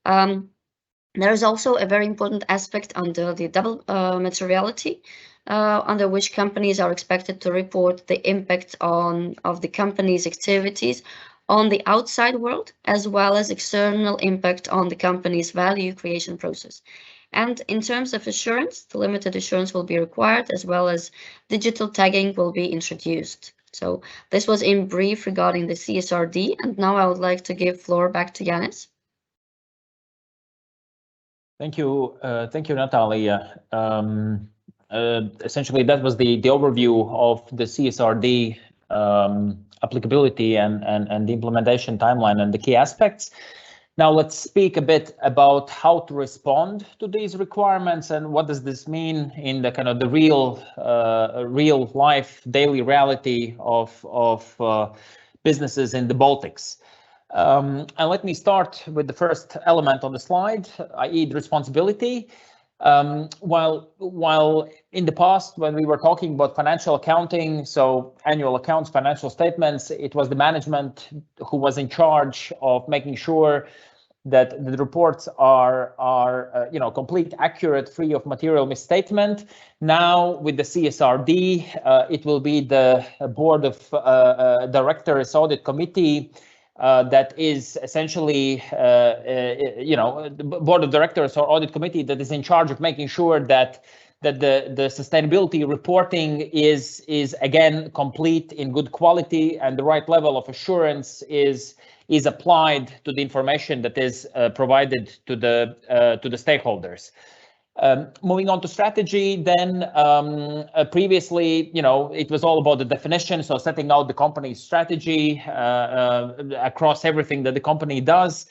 There is also a very important aspect under the double materiality, under which companies are expected to report the impact of the company's activities on the outside world, as well as external impact on the company's value creation process. And in terms of assurance, the limited assurance will be required, as well as digital tagging will be introduced. So this was in brief regarding the CSRD, and now I would like to give floor back to Yanis. Thank you, Natalia. Essentially, that was the overview of the CSRD applicability and the implementation timeline and the key aspects. Now let's speak a bit about how to respond to these requirements and what does this mean in the kind of the real life daily reality of businesses in the Baltics. And let me start with the first element on the slide, i.e. the responsibility. While in the past, when we were talking about financial accounting, so annual accounts, financial statements, it was the management who was in charge of making sure that the reports are complete, accurate, free of material misstatement. Now with the CSRD, it will be the Board of Directors Audit Committee that is essentially, the Board of Directors or Audit Committee that is in charge of making sure that the sustainability reporting is again complete, in good quality, and the right level of assurance is applied to the information that is provided to the stakeholders. Moving on to strategy, then previously, it was all about the definition, so setting out the company's strategy across everything that the company does.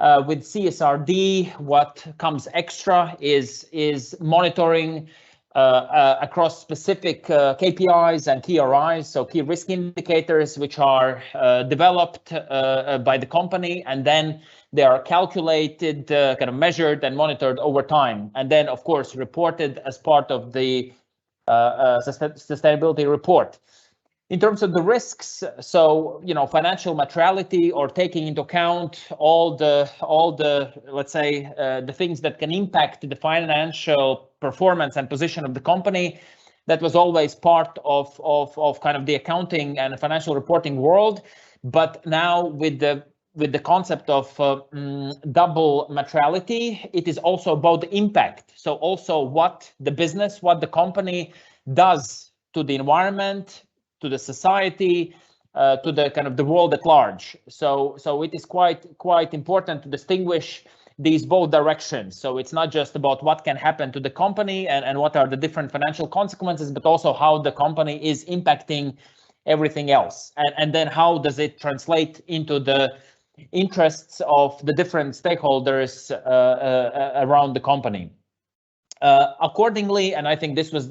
With CSRD, what comes extra is monitoring across specific KPIs and KRIs, so key risk indicators, which are developed by the company, and then they are calculated, kind of measured and monitored over time, and then of course reported as part of the sustainability report. In terms of the risks, so financial materiality, or taking into account all the let's say the things that can impact the financial performance and position of the company, that was always part of kind of the accounting and financial reporting world. But now with the concept of double materiality, it is also about the impact. So also what the business, what the company does to the environment, to the society, to the kind of the world at large. So it is quite important to distinguish these both directions. So it's not just about what can happen to the company and what are the different financial consequences, but also how the company is impacting everything else. And then how does it translate into the interests of the different stakeholders around the company. Accordingly, and I think this was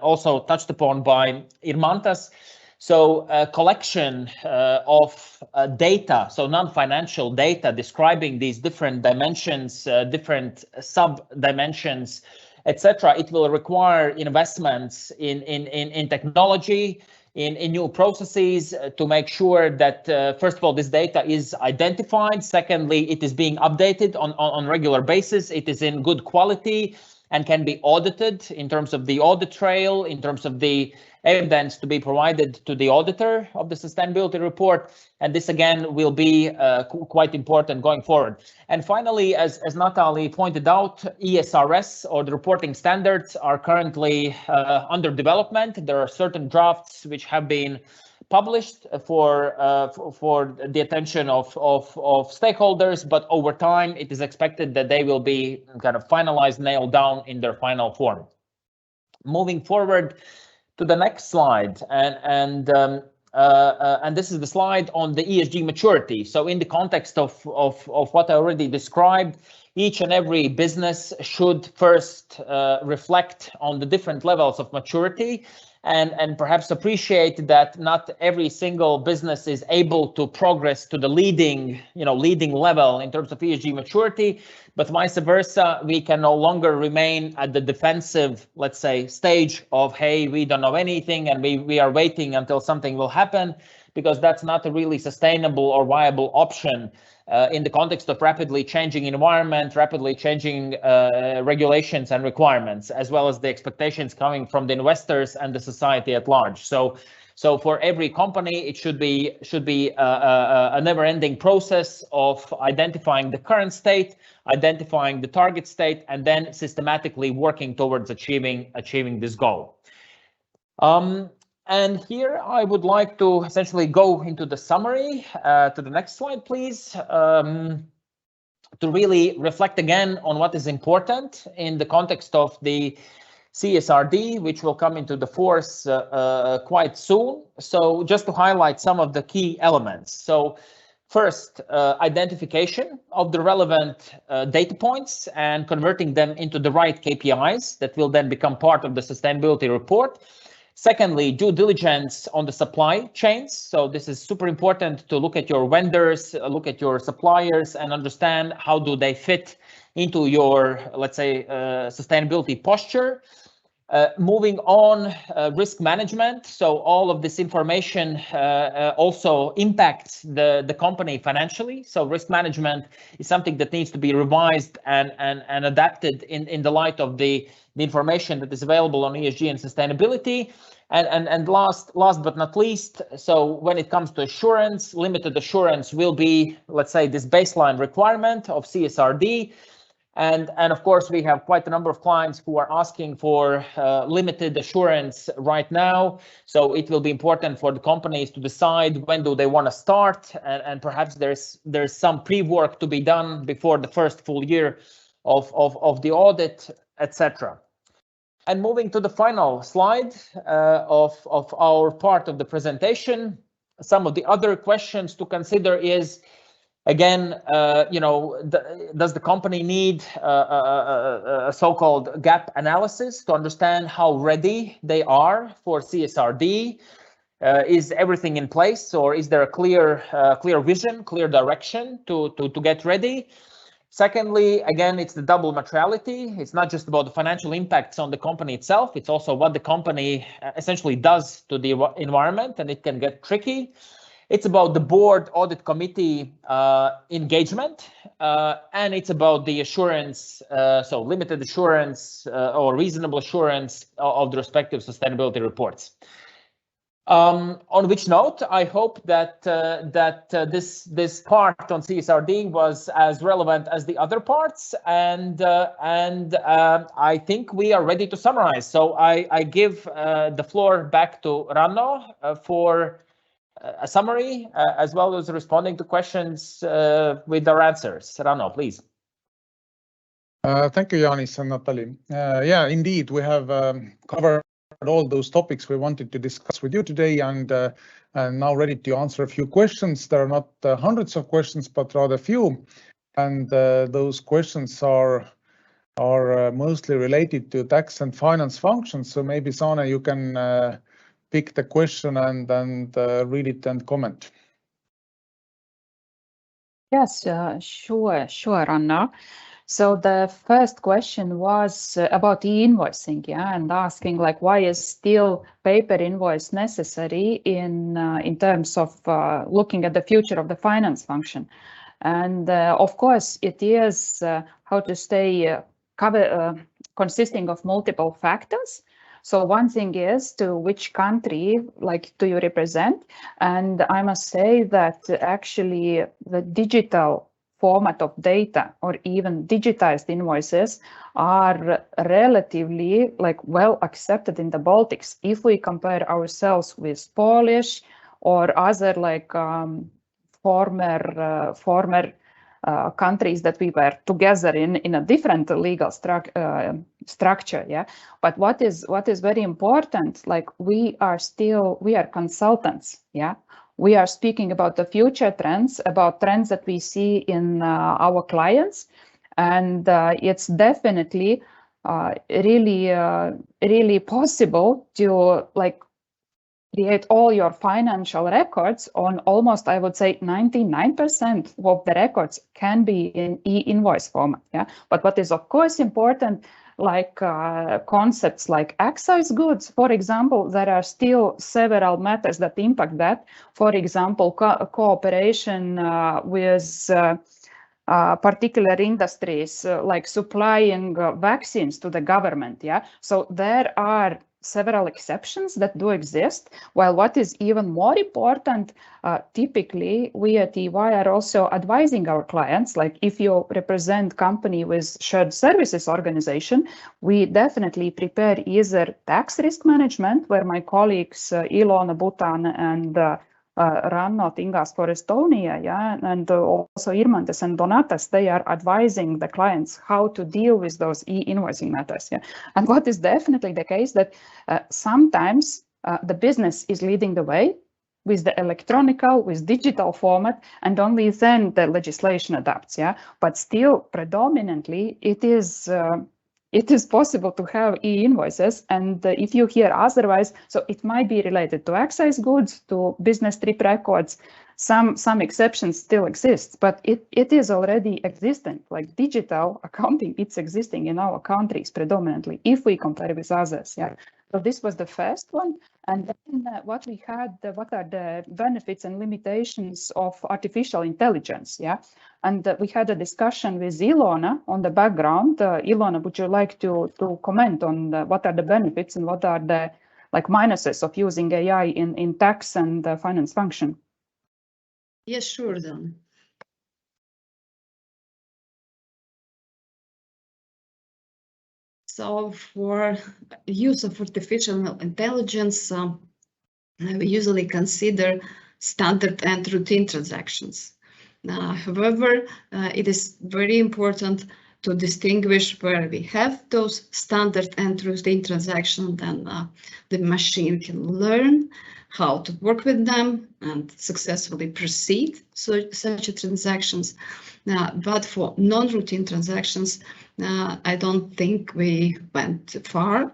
also touched upon by Irmantas, so collection of data, so non-financial data describing these different dimensions, different sub-dimensions, etc. It will require investments in technology, in new processes to make sure that, first of all, this data is identified. Secondly, it is being updated on regular basis. It is in good quality and can be audited in terms of the audit trail, in terms of the evidence to be provided to the auditor of the sustainability report. And this again will be quite important going forward. And finally, as Natalie pointed out, ESRS, or the reporting standards, are currently under development. There are certain drafts which have been published for the attention of stakeholders, but over time it is expected that they will be kind of finalized, nailed down in their final form. Moving forward to the next slide, and this is the slide on the ESG maturity. So in the context of what I already described, each and every business should first reflect on the different levels of maturity, and perhaps appreciate that not every single business is able to progress to the leading level in terms of ESG maturity, but vice versa, we can no longer remain at the defensive, let's say, stage of, hey, we don't know anything and we are waiting until something will happen, because that's not a really sustainable or viable option in the context of rapidly changing environment, rapidly changing regulations and requirements, as well as the expectations coming from the investors and the society at large. So for every company, it should be a never-ending process of identifying the current state, identifying the target state, and then systematically working towards achieving this goal. And here I would like to essentially go into the summary. To the next slide, please, to really reflect again on what is important in the context of the CSRD, which will come into the force quite soon. So just to highlight some of the key elements. So first, identification of the relevant data points and converting them into the right KPIs that will then become part of the sustainability report. Secondly, due diligence on the supply chains. So this is super important to look at your vendors, look at your suppliers, and understand how do they fit into your, let's say, sustainability posture. Moving on, risk management. So all of this information also impacts the company financially. So risk management is something that needs to be revised and adapted in the light of the information that is available on ESG and sustainability. And last but not least, so when it comes to assurance, limited assurance will be, let's say, this baseline requirement of CSRD. And of course, we have quite a number of clients who are asking for limited assurance right now. So it will be important for the companies to decide when do they want to start, and perhaps there's some pre-work to be done before the first full year of the audit, etc. And moving to the final slide of our part of the presentation, some of the other questions to consider is, again, does the company need a so-called gap analysis to understand how ready they are for CSRD? Is everything in place, or is there a clear vision, clear direction to get ready? Secondly, again, it's the double materiality. It's not just about the financial impacts on the company itself. It's also what the company essentially does to the environment, and it can get tricky. It's about the board audit committee engagement, and it's about the assurance, so limited assurance or reasonable assurance of the respective sustainability reports. On which note, I hope that this part on CSRD was as relevant as the other parts, and I think we are ready to summarize. So I give the floor back to Ranno for a summary, as well as responding to questions with our answers. Ranno, please. Thank you, Jaanis and Natali. Yeah, indeed, we have covered all those topics we wanted to discuss with you today, and now ready to answer a few questions. There are not hundreds of questions, but rather few, and those questions are mostly related to tax and finance functions. So maybe, Sana, you can pick the question and read it and comment. Yes, sure, Ranno. So the first question was about e-invoicing, yeah, and asking like, why is still paper invoice necessary in terms of looking at the future of the finance function? And of course, it is how to stay consisting of multiple factors. So one thing is to which country like do you represent? And I must say that actually the digital format of data or even digitized invoices are relatively like well accepted in the Baltics. If we compare ourselves with Polish or other like former countries that we were together in a different legal structure, yeah. But what is very important, like we are consultants, yeah. We are speaking about the future trends, about trends that we see in our clients, and it's definitely really possible to like create all your financial records on almost, I would say, 99% of the records can be in e-invoice format. Yeah, but what is of course important, like concepts like excise goods, for example, there are still several matters that impact that. For example, cooperation with particular industries like supplying vaccines to the government. Yeah, so there are several exceptions that do exist, while what is even more important, typically we at EY are also advising our clients, like if you represent company with shared services organization, we definitely prepare either tax risk management, where my colleagues Ilona Butan and Ranno Tingas for Estonia, yeah, and also Irmantes and Donatas, they are advising the clients how to deal with those e-invoicing matters. Yeah, and what is definitely the case that sometimes the business is leading the way with the electronical, with digital format, and only then the legislation adapts. Yeah, but still predominantly it is it is possible to have e-invoices. And if you hear otherwise, so it might be related to excise goods, to business trip records. Some exceptions still exist, but it is already existent. Like digital accounting, it's existing in our countries predominantly, if we compare with others. Yeah. So this was the first one. And then what we had, what are the benefits and limitations of artificial intelligence? Yeah. And we had a discussion with Ilona on the background. Ilona, would you like to comment on what are the benefits and what are the like minuses of using AI in tax and finance function? Yes, sure, then. So for use of artificial intelligence, we usually consider standard and routine transactions. However, it is very important to distinguish where we have those standard and routine transactions, then the machine can learn how to work with them and successfully proceed such transactions. But for non-routine transactions, I don't think we went that far,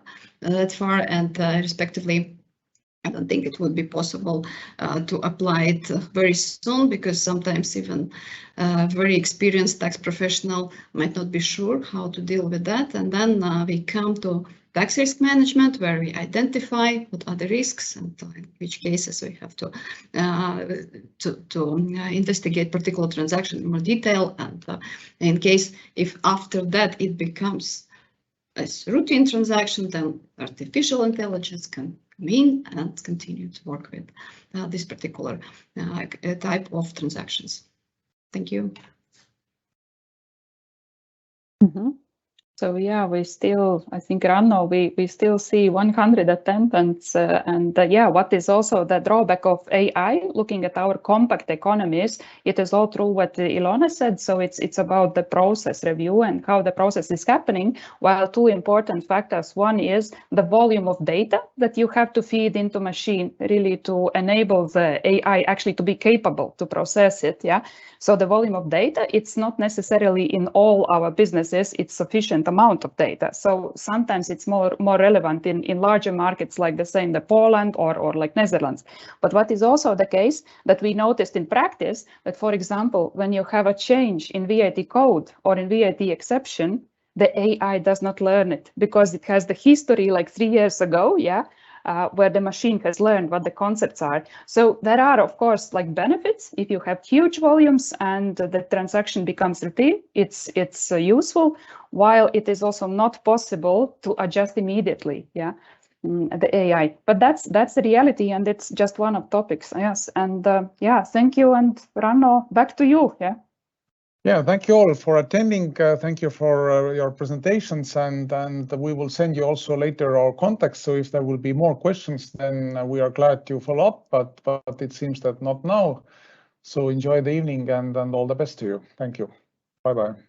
and respectively, I don't think it would be possible to apply it very soon, because sometimes even a very experienced tax professional might not be sure how to deal with that. And then we come to tax risk management, where we identify what are the risks and in which cases we have to investigate particular transaction in more detail. And in case if after that it becomes a routine transaction, then artificial intelligence can come in and continue to work with this particular type of transactions. Thank you. Mm-hmm. So yeah, we still, I think, Ranno, we still see 100 attendants, and yeah, what is also the drawback of AI, looking at our compact economies, it is all true what Ilona said. So it's about the process review and how the process is happening, while two important factors. One is the volume of data that you have to feed into machine, really to enable the AI actually to be capable to process it. Yeah. So the volume of data, it's not necessarily in all our businesses, it's sufficient amount of data. So sometimes it's more relevant in larger markets like the Poland or like Netherlands. But what is also the case that we noticed in practice that, for example, when you have a change in VAT code or in VAT exception, the AI does not learn it because it has the history like 3 years ago, yeah, where the machine has learned what the concepts are. So there are, of course, like benefits. If you have huge volumes and the transaction becomes routine, it's useful, while it is also not possible to adjust immediately, yeah, the AI. But that's the reality, and it's just one of topics, yes. And yeah, thank you. And Ranno, back to you, yeah. Yeah, thank you all for attending. Thank you for your presentations, and we will send you also later our contacts. So if there will be more questions, then we are glad to follow up, but it seems that not now. So enjoy the evening and all the best to you. Thank you. Bye-bye.